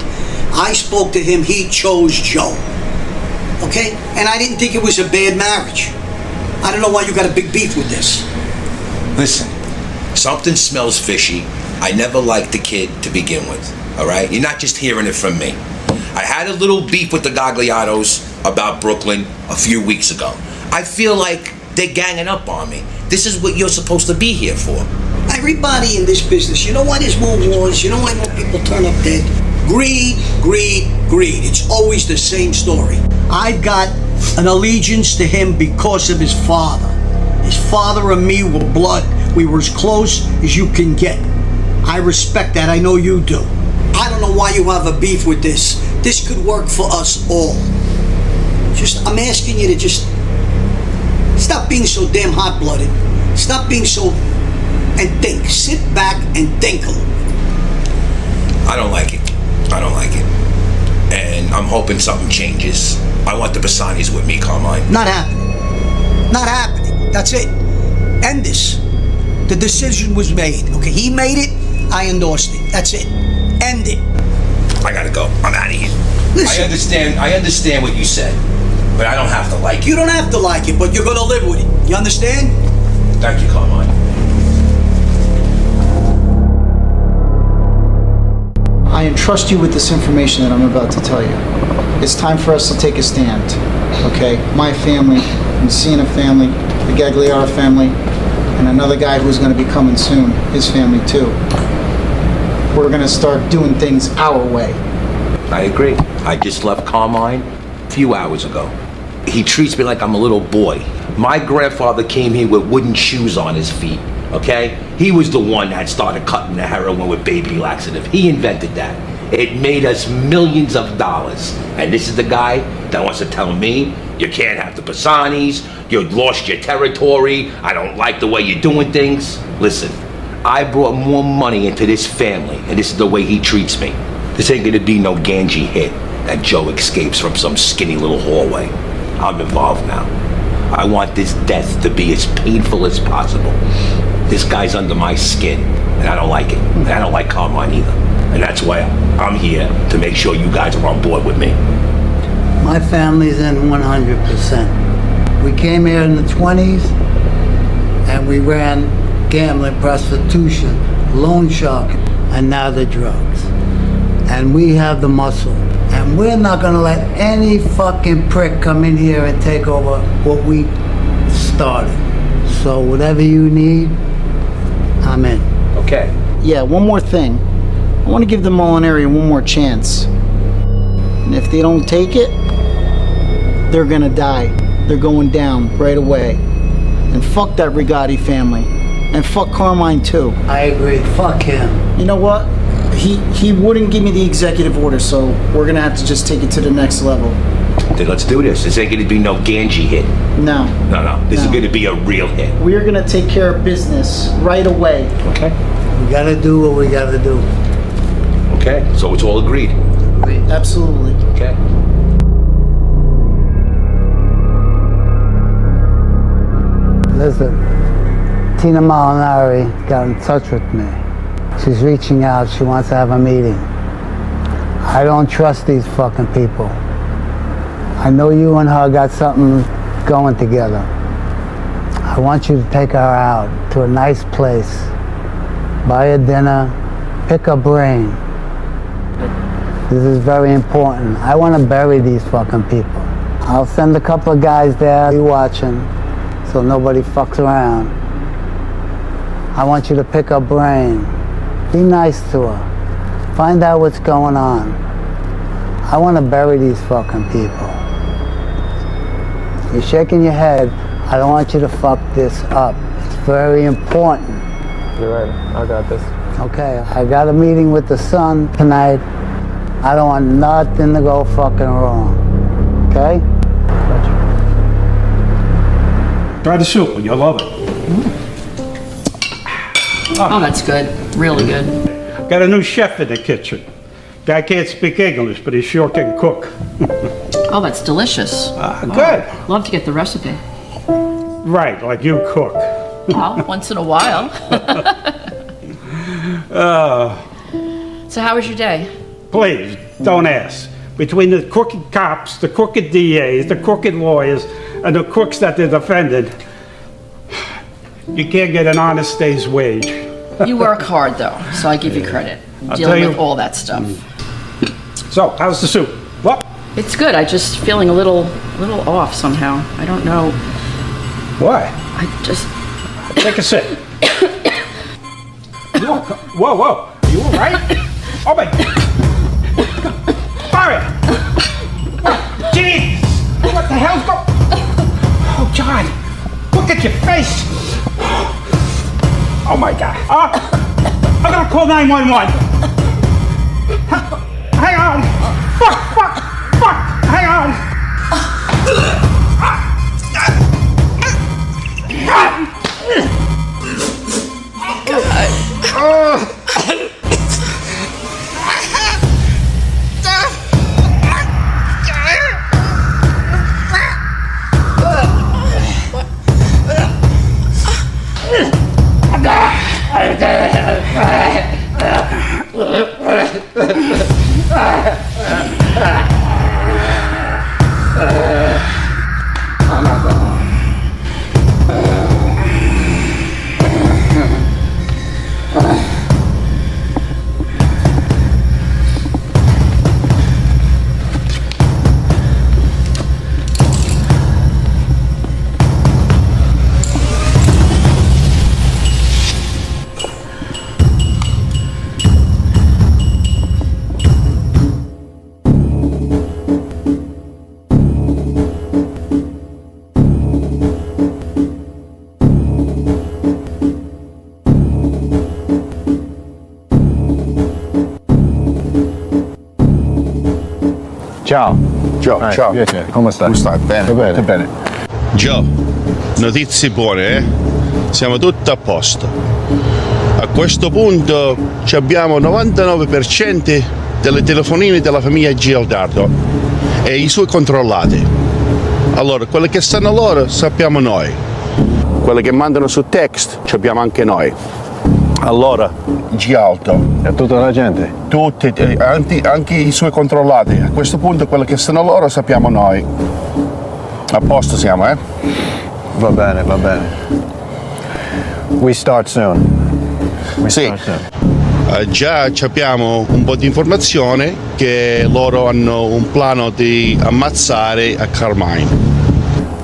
I spoke to him, he chose Joe. Okay? And I didn't think it was a bad marriage. I don't know why you got a big beef with this. Listen, something smells fishy. I never liked the kid to begin with, all right? You're not just hearing it from me. I had a little beef with the Gagliatos about Brooklyn a few weeks ago. I feel like they're ganging up on me. This is what you're supposed to be here for. Everybody in this business, you know why there's more wars? You know why more people turn up dead? Greed, greed, greed. It's always the same story. I've got an allegiance to him because of his father. His father and me were blood. We were as close as you can get. I respect that. I know you do. I don't know why you have a beef with this. This could work for us all. I'm asking you to just stop being so damn hot-blooded. Stop being so... and think. Sit back and think a little. I don't like it. I don't like it. And I'm hoping something changes. I want the Basanis with me, Carmine. Not happening. Not happening. That's it. End this. The decision was made. Okay, he made it. I endorsed it. That's it. End it. I gotta go. I'm out of here. Listen. I understand what you said, but I don't have to like it. You don't have to like it, but you're gonna live with it. You understand? Thank you, Carmine. I entrust you with this information that I'm about to tell you. It's time for us to take a stand, okay? My family, the Messina family, the Gagliara family, and another guy who's going to be coming soon, his family too. We're going to start doing things our way. I agree. I just left Carmine a few hours ago. He treats me like I'm a little boy. My grandfather came here with wooden shoes on his feet. Okay? He was the one that started cutting the heroin with baby laxative. He invented that. It made us millions of dollars. And this is the guy that wants to tell me, you can't have the Basanis, you lost your territory, I don't like the way you're doing things. Listen, I brought more money into this family, and this is the way he treats me. This ain't gonna be no Ganji hit that Joe escapes from some skinny little hallway. I'm involved now. I want this death to be as painful as possible. This guy's under my skin, and I don't like it. And I don't like Carmine either. And that's why I'm here to make sure you guys are on board with me. My family's in 100%. We came here in the 20s, and we ran gambling, prostitution, loan sharking, and now the drugs. And we have the muscle. And we're not gonna let any fucking prick come in here and take over what we started. So whatever you need, I'm in. Okay. Yeah, one more thing. I want to give the Molinari one more chance. And if they don't take it, they're gonna die. They're going down right away. And fuck that Rigatti family. And fuck Carmine too. I agree. Fuck him. You know what? He wouldn't give me the executive order, so we're gonna have to just take it to the next level. Then let's do this. This ain't gonna be no Ganji hit. No. No. This is gonna be a real hit. We're gonna take care of business right away. Okay. We gotta do what we gotta do. Okay, so it's all agreed. Absolutely. Okay. Listen, Tina Molinari got in touch with me. She's reaching out. She wants to have a meeting. I don't trust these fucking people. I know you and her got something going together. I want you to take her out to a nice place. Buy a dinner, Pick a brain. This is very important. I want to bury these fucking people. I'll send a couple of guys there, be watching, so nobody fucks around. I want you to pick a brain. Be nice to her. Find out what's going on. I want to bury these fucking people. You're shaking your head. I don't want you to fuck this up. It's very important. You're right. I got this. Okay, I got a meeting with the son tonight. I don't want nothing to go fucking wrong. Okay? Try the soup, you'll love it. Oh, that's good. Really good. Got a new chef in the kitchen. Guy can't speak English, but he sure can cook. Oh, that's delicious. Good. Love to get the recipe. Right, like you cook. Well, once in a while. So how was your day? Please, don't ask. Between the crooked cops, the crooked DAs, the crooked lawyers, and the crooks that they defended, you can't get an honest day's wage. You work hard, though, so I give you credit. I'll Dealing tell with you- all that stuff. So, how's the soup? What? It's good. I just feeling a little off somehow. I don't know. Why? I just Take a sip. Whoa, whoa. Are you all right? Oh my. Barry! Jeez! What the hell's going? Oh, John! Look at your face! Oh my God! I'm gonna call 911. Hang on! Fuck! Hang on! Ciao. Ciao, ciao. Piacere. Come stai? Come stai? Bene, Tutto bene? bene. Joe, notizie buone, eh? Siamo tutti a posto. A questo punto ci abbiamo 99% delle telefonine della famiglia Gialdardo e i suoi controllati. Allora, quelle che stanno loro sappiamo noi. Quelle che mandano su text ci abbiamo anche noi. Allora, Gialdo. E tutta la gente? Tutti, anche i suoi controllati. A questo punto quelle che stanno loro sappiamo noi. A posto siamo, eh? Va bene, va bene. We start soon. Sì. Già abbiamo un po' di informazione che loro hanno un plano di ammazzare a Carmine.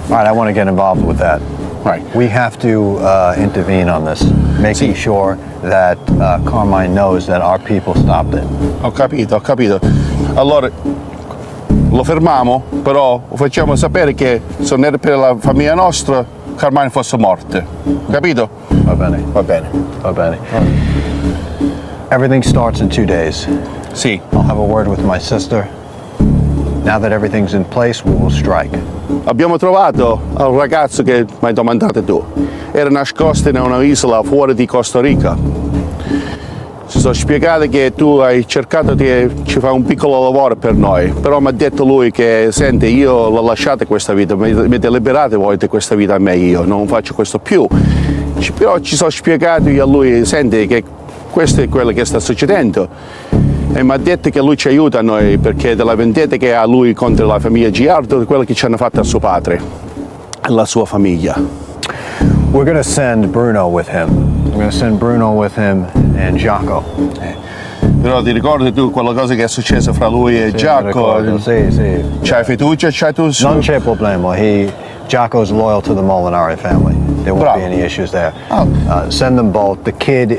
All right, I want to get involved with that. Right. We have to intervene on this, making sure that Carmine knows that our people stopped it. Ho capito. Allora, lo fermiamo, però facciamo sapere che se non era per la famiglia nostra, Carmine fosse morte. Capito? Va bene. Va bene. Va bene. Everything starts in 2 days. Sì. I'll have a word with my sister. Now that everything's in place, we will strike. Abbiamo trovato un ragazzo che mi hai domandato tu. Era nascosto in una isola fuori di Costa Rica. Si sono spiegati che tu hai cercato di ci fare un piccolo lavoro per noi, però mi ha detto lui che, senti, io l'ho lasciata questa vita, mi liberate voi di questa vita a me, io non faccio questo più. Però ci sono spiegati a lui, senti, che questo è quello che sta succedendo. E mi ha detto che lui ci aiuta a noi perché della vendetta che ha lui contro la famiglia Giardo è quello che ci hanno fatto a suo padre e la sua famiglia. We're going to send Bruno with him. I'm going to send Bruno with him and Giaco. Però ti ricordi tu quella cosa che è successa fra lui e Giaco? Sì. C'hai fiducia? C'hai tu? Non c'è problema. Giaco's loyal to the Molinari family. There won't be any issues there. Send them both. The kid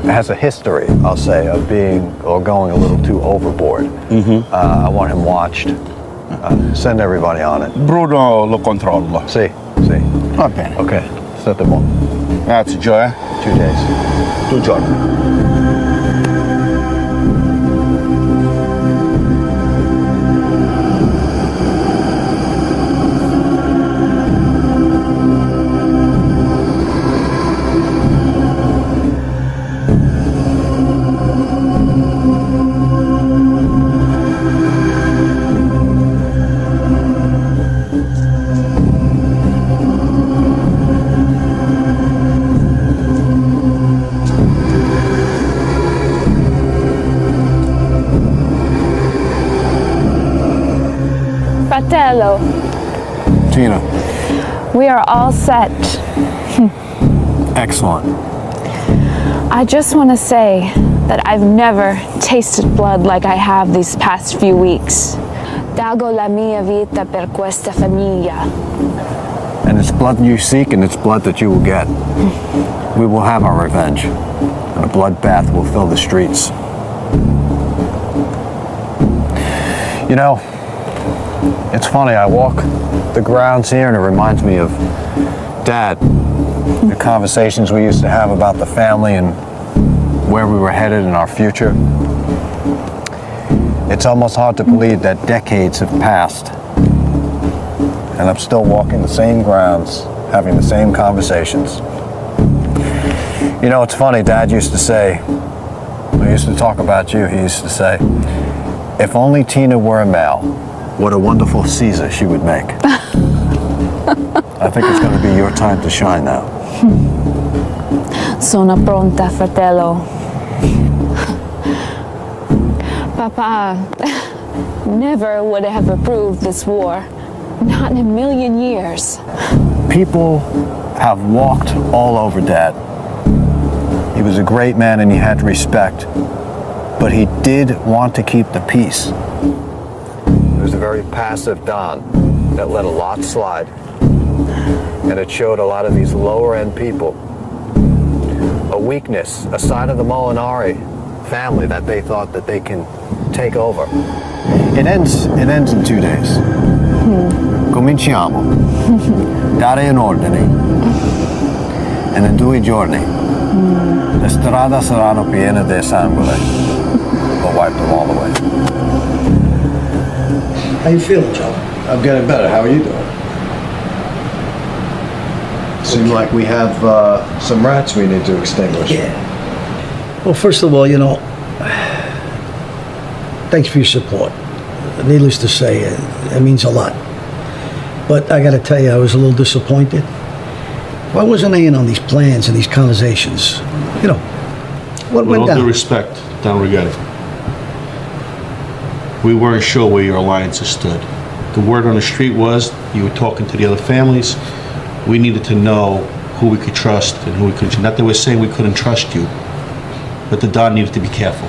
has a history, I'll say, of being or going a little too overboard. I want him watched. Send everybody on it. Bruno lo controllo. Sì. Va bene. Ok, state buono. Grazie, Joe. 2 days. 2 giorni. Fratello, Tina. we are all set. Excellent. I just want to say that I've never tasted blood like I have these past few weeks. Dago la mia vita per questa famiglia. And it's blood you seek, and it's blood that you will get. We will have our revenge, and a bloodbath will fill the streets. You know, it's funny, I walk the grounds here and it reminds me of Dad. The conversations we used to have about the family and where we were headed in our future. It's almost hard to believe that decades have passed and I'm still walking the same grounds, having the same conversations. You know, it's funny, Dad used to say, when he used to talk about you, he used to say, if only Tina were a male, what a wonderful Caesar she would make. I think it's going to be your time to shine now. Sono pronta, fratello. Papa never would have approved this war. Not in a million years. People have walked all over Dad. He was a great man and he had respect, but he did want to keep the peace. He was a very passive Don that let a lot slide, and it showed a lot of these lower end people a weakness, a side of the Molinari family that they thought that they can take over. It ends in 2 days. Cominciamo. Dare in ordine. And in 2 giorni, le strade saranno piene di sangue. We'll wipe them all away. How you feeling, Joe? I'm getting better. How are you doing? Seems like we have some rats we need to extinguish. Yeah. Well, first of all, you know, thanks for your support. Needless to say, it means a lot. But I got to tell you, I was a little disappointed. Why wasn't I in on these plans and these conversations? You know, what With went all down? due respect, Don Rigetti, we weren't sure where your alliances stood. The word on the street was you were talking to the other families. We needed to know who we could trust and who we couldn't. Not that we're saying we couldn't trust you, but the Don needed to be careful.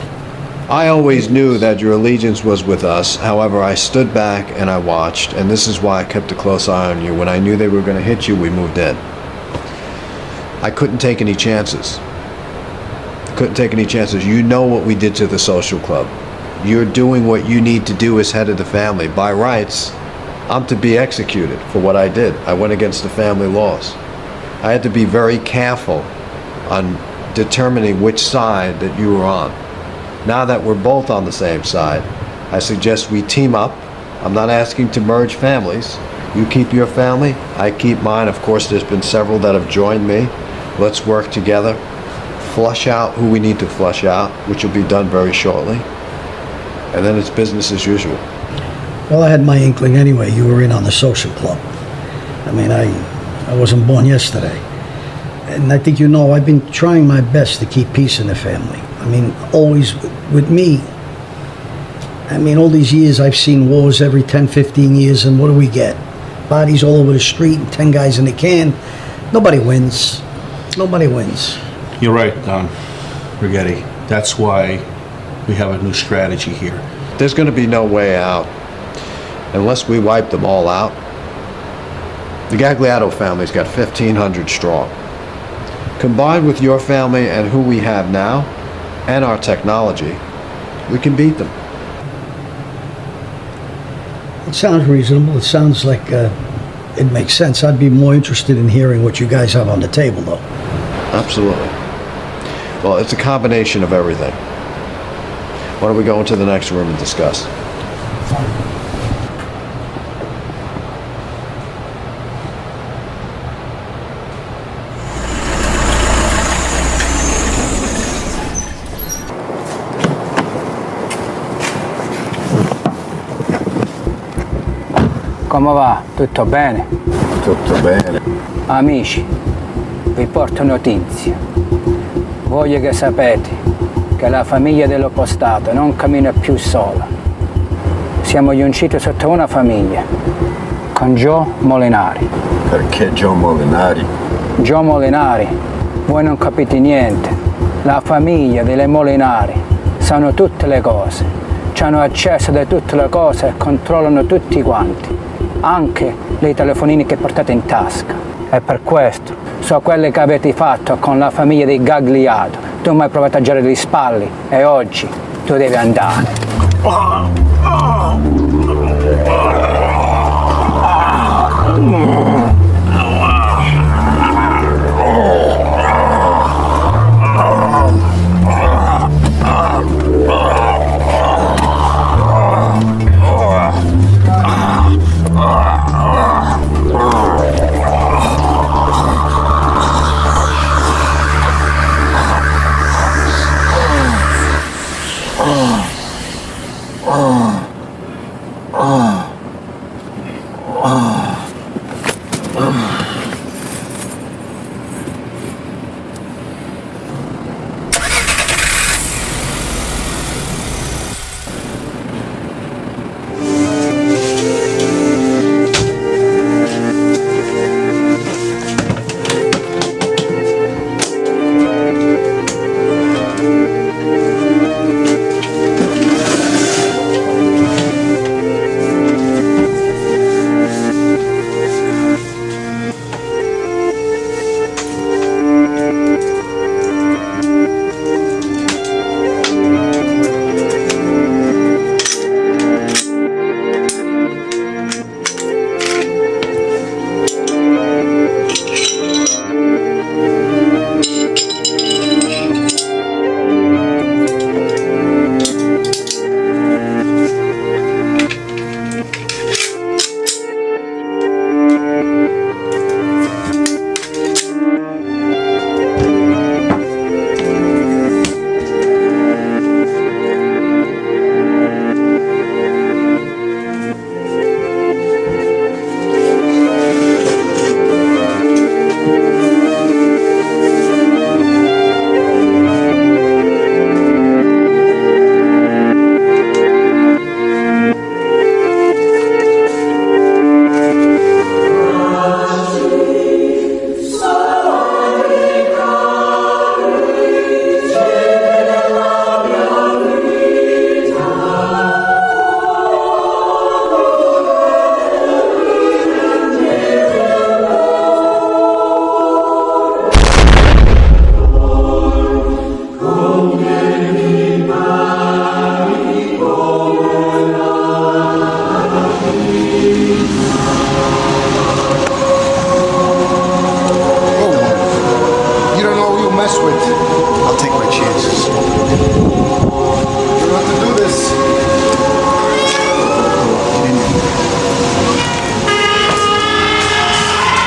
I always knew that your allegiance was with us. However, I stood back and I watched, and this is why I kept a close eye on you. When I knew they were going to hit you, we moved in. I couldn't take any chances. You know what we did to the social club. You're doing what you need to do as head of the family. By rights, I'm to be executed for what I did. I went against the family laws. I had to be very careful on determining which side that you were on. Now that we're both on the same side, I suggest we team up. I'm not asking to merge families. You keep your family, I keep mine. Of course, there's been several that have joined me. Let's work together, flush out who we need to flush out, which will be done very shortly. And then it's business as usual. Well, I had my inkling anyway. You were in on the social club. I mean, I wasn't born yesterday. And I think you know, I've been trying my best to keep peace in the family. I mean, always with me. I mean, all these years I've seen wars every 10, 15 years, and what do we get? Bodies all over the street and 10 guys in the can. Nobody wins. Nobody wins. You're right, Don Rigetti. That's why we have a new strategy here. There's going to be no way out unless we wipe them all out. The Gagliardo family's got 1,500 strong. Combined with your family and who we have now, and our technology, we can beat them. It sounds reasonable. It sounds like it makes sense. I'd be more interested in hearing what you guys have on the table, though. Absolutely. Well, it's a combination of everything. Why don't we go into the next room and discuss? Come va? Tutto bene? Tutto bene. Amici, vi porto notizie. Voglio che sapete che la famiglia dell'oppostato non cammina più sola. Siamo giunti sotto una famiglia, con Joe Molinari. Perché Joe Molinari? Joe Molinari, voi non capite niente. La famiglia delle Molinari sanno tutte le cose, hanno accesso a tutte le cose e controllano tutti quanti, anche le telefonini che portate in tasca. E per questo so quelle che avete fatto con la famiglia dei Gagliardo. Tu mi hai provato a girare le spalle e oggi tu devi andare.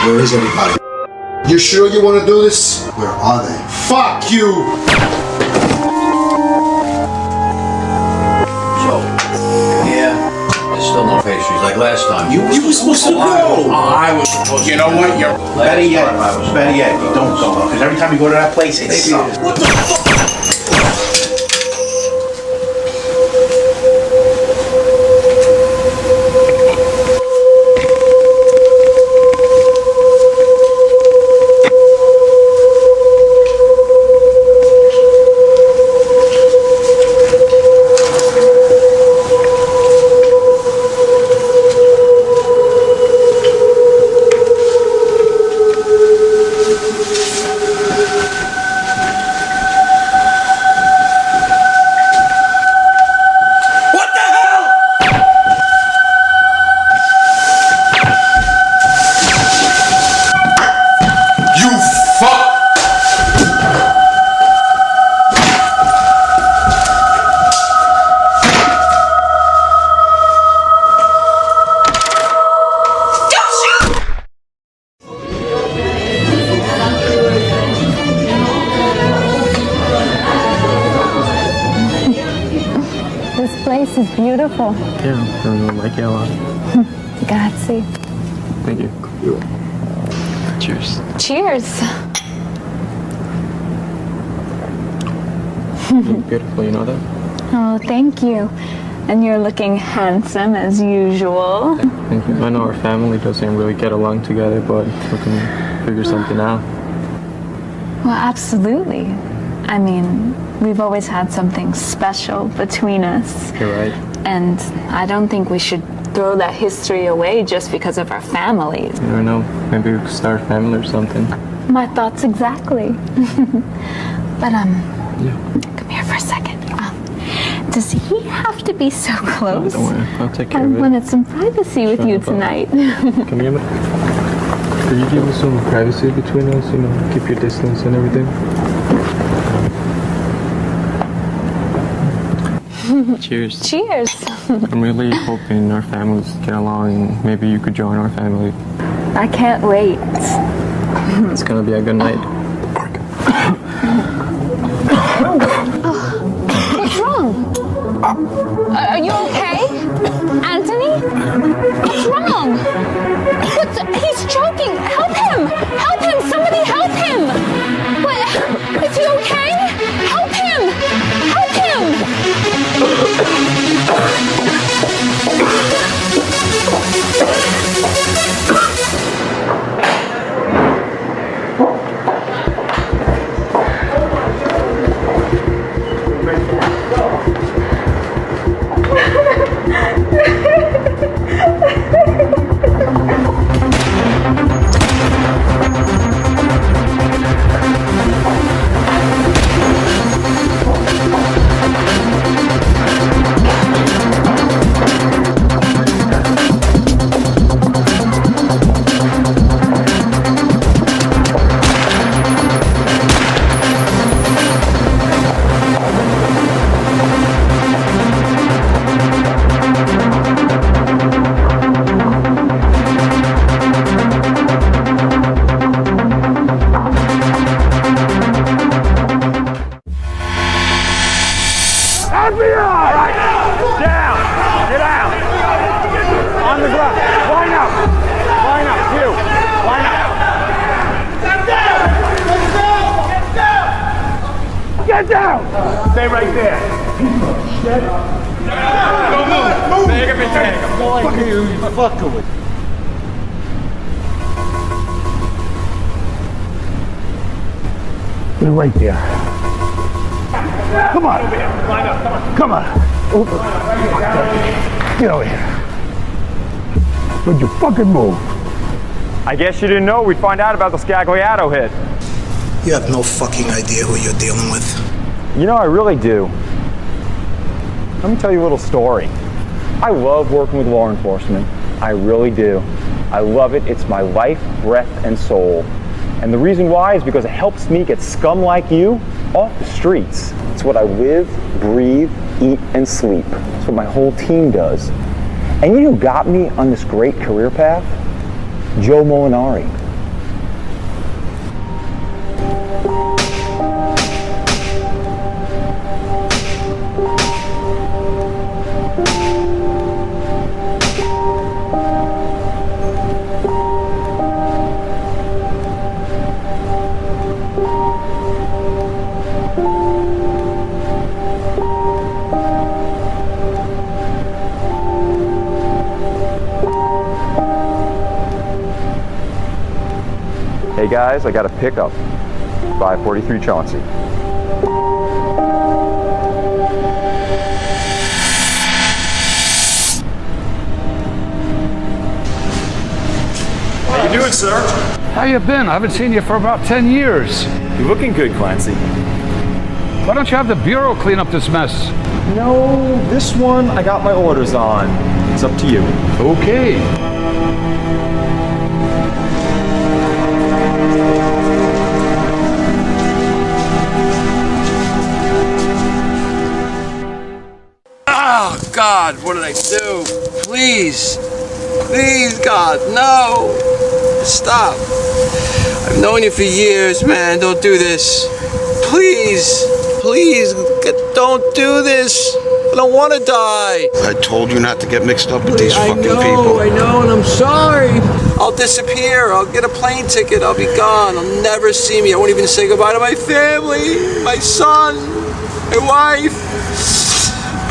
Where is everybody? You sure you want to do this? Where are they? Fuck you! So, yeah, there's still no pastries like last time. You were supposed to go. I was supposed to. You know what? You're better yet. Better yet, you don't go. Because every time you go to that place, it sucks. What the fuck? This is beautiful. Yeah, I really like it a lot. Grazie. Thank you. Cheers. Cheers. You look beautiful, you know that? Oh, thank you. And you're looking handsome as usual. Thank you. I know our family doesn't really get along together, but we can figure something out. Well, absolutely. I mean, we've always had something special between us. You're right. And I don't think we should throw that history away just because of our families. You don't know. Maybe we could start a family or something. My thoughts exactly. But, Yeah. come here for a second. Does he have to be so close? No, don't worry. I'll take care I of it. wanted some privacy with you tonight. Come here. Could you give me some privacy between us? You know, keep your distance and everything. Cheers. Cheers. I'm really hoping our families get along and maybe you could join our family. I can't wait. It's gonna be a good night. What's wrong? Are you okay? Anthony? What's wrong? He's choking. Help him! Help him! Somebody help him! What? Is he okay? Help him! Help him! Get down! Stay right there. Don't move! Take him and take him. Fuck you, you fucker with. You're right there. Come on. Line up. Come on. Get over here. Would you fucking move? I guess you didn't know we'd find out about the Scagliato hit. You have no fucking idea who you're dealing with. You know, I really do. Let me tell you a little story. I love working with law enforcement. I really do. I love it. It's my life, breath, and soul. And the reason why is because it helps me get scum like you off the streets. It's what I live, breathe, eat, and sleep. It's what my whole team does. And you know who got me on this great career path? Joe Molinari. Hey guys, I got a pickup. 543 Chauncey. How you doing, sir? How you been? I haven't seen you for about 10 years. You're looking good, Clancy. Why don't you have the bureau clean up this mess? No, this one I got my orders on. It's up to you. Okay. Oh, God, what did I do? Please. Please, God, no. Stop. I've known you for years, man. Don't do this. Please. please, don't do this. I don't want to die. I told you not to get mixed up with these fucking people. I know, and I'm sorry. I'll disappear. I'll get a plane ticket. I'll be gone. I'll never see me. I won't even say goodbye to my family, my son, my wife.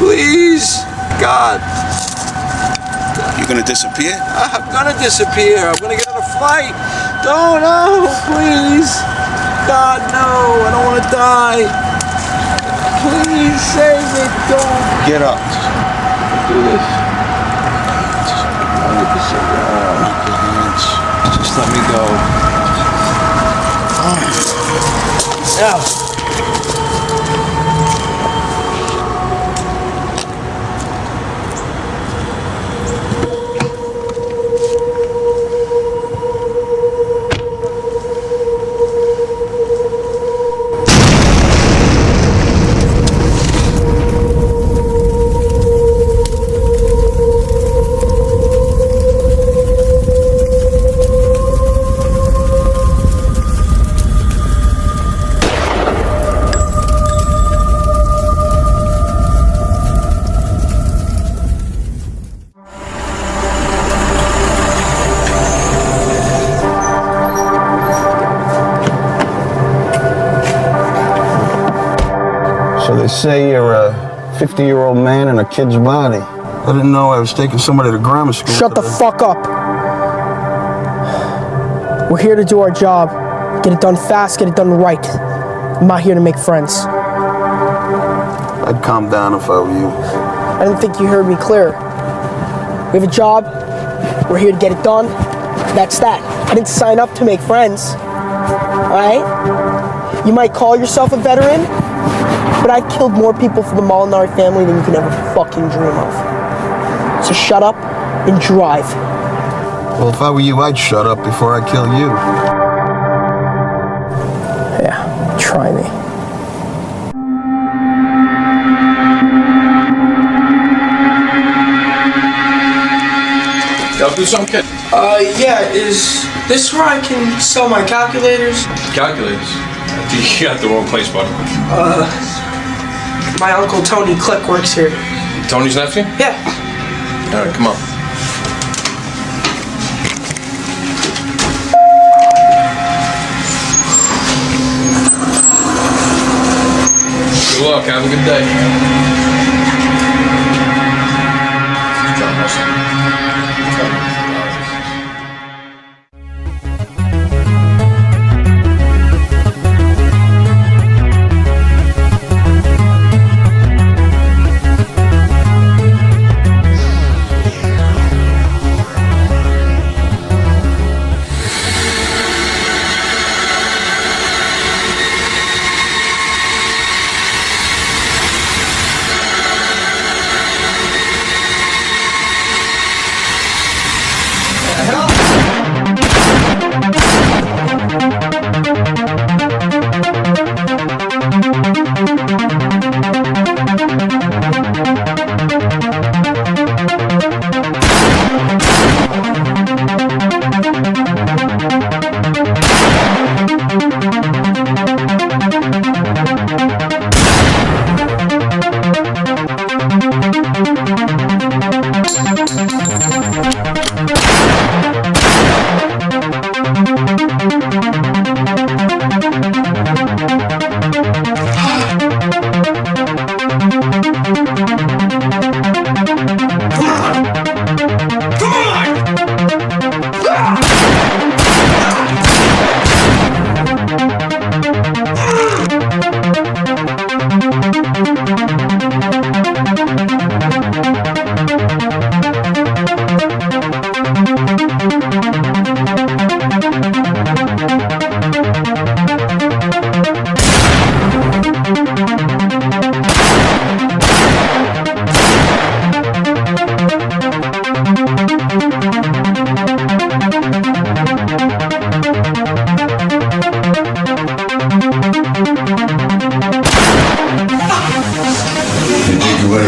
Please, God. You're gonna disappear? I'm gonna disappear. I'm gonna get on a flight. Don't, no, please. God, no. I don't want to die. Please save me. Don't. Get up. Do this. Just let me go. Now. So they say you're a 50-year-old man in a kid's body. I didn't know I was taking somebody to grammar school. Shut the fuck up. We're here to do our job. Get it done fast, get it done right. I'm not here to make friends. I'd calm down if I were you. I didn't think you heard me clear. We have a job. We're here to get it done. That's that. I didn't sign up to make friends. Alright? You might call yourself a veteran, but I killed more people for the Molinari family than you can ever fucking dream of. So shut up and drive. Well, if I were you, I'd shut up before I kill you. Yeah, try me. Y'all do something, kid? Yeah, is this where I can sell my calculators? Calculators? You got the wrong place, bud. My uncle Tony Click works here. Tony's nephew? Yeah. All right, come on. Good luck. Have a good day.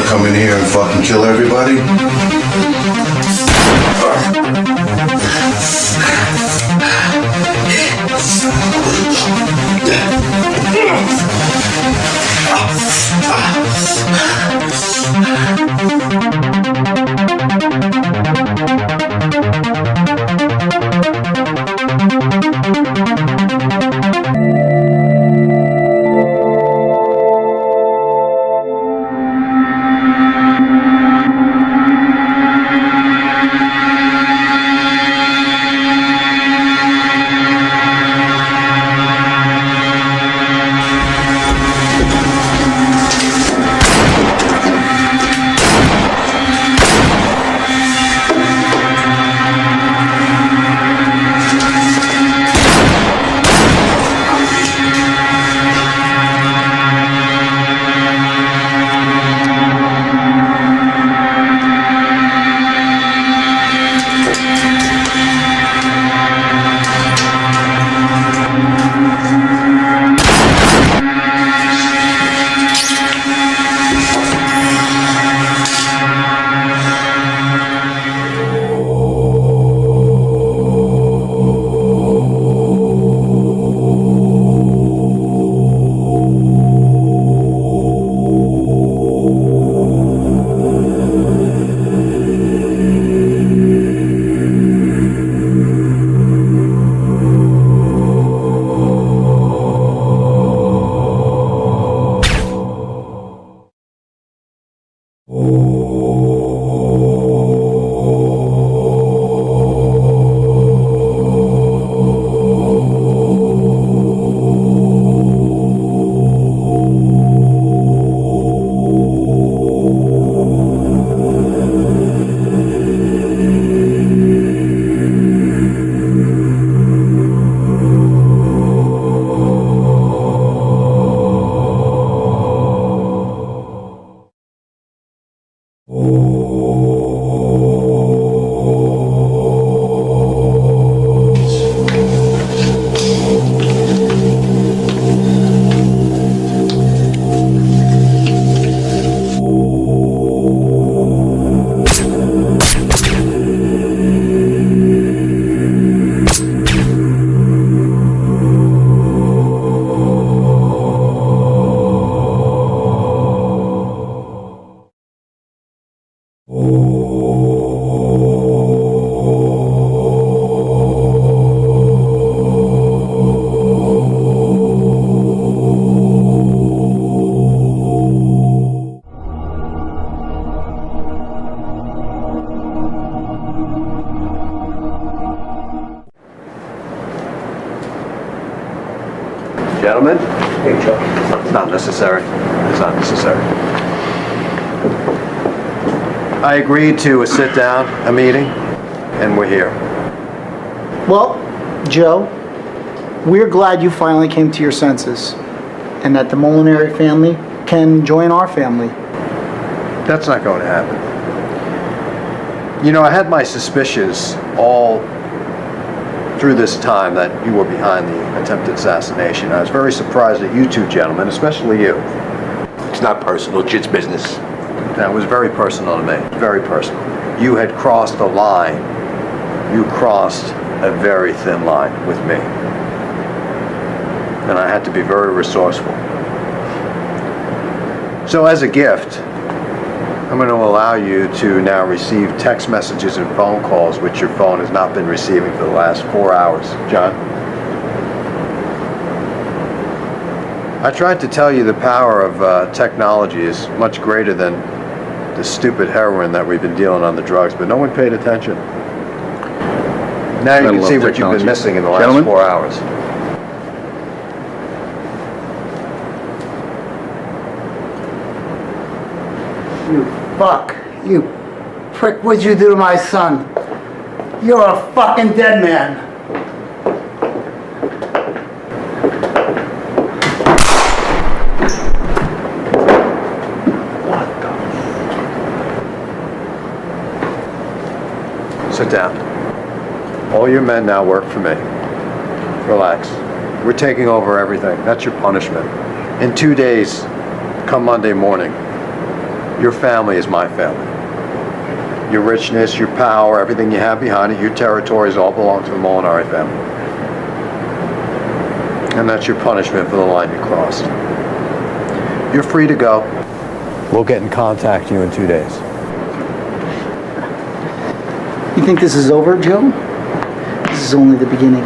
Come in here and fucking kill everybody? Gentlemen? Hey, Joe. It's not necessary. It's not necessary. I agreed to a sit-down, a meeting, and we're here. Well, Joe, we're glad you finally came to your senses and that the Molinari family can join our family. That's not going to happen. You know, I had my suspicions all through this time that you were behind the attempted assassination. I was very surprised at you two gentlemen, especially you. It's not personal, it's just business. That was very personal to me, very personal. You had crossed a line. You crossed a very thin line with me. And I had to be very resourceful. So as a gift, I'm going to allow you to now receive text messages and phone calls, which your phone has not been receiving for the last 4 hours. John? I tried to tell you the power of technology is much greater than the stupid heroin that we've been dealing on the drugs, but no one paid attention. Now you can see what you've been missing in the last 4 hours. You fuck. You prick, what'd you do to my son? You're a fucking dead man. Sit down. All your men now work for me. Relax. We're taking over everything. That's your punishment. In 2 days, come Monday morning, your family is my family. Your richness, your power, everything you have behind it, your territories all belong to the Molinari family. And that's your punishment for the line you crossed. You're free to go. We'll get in contact with you in 2 days. You think this is over, Joe? This is only the beginning.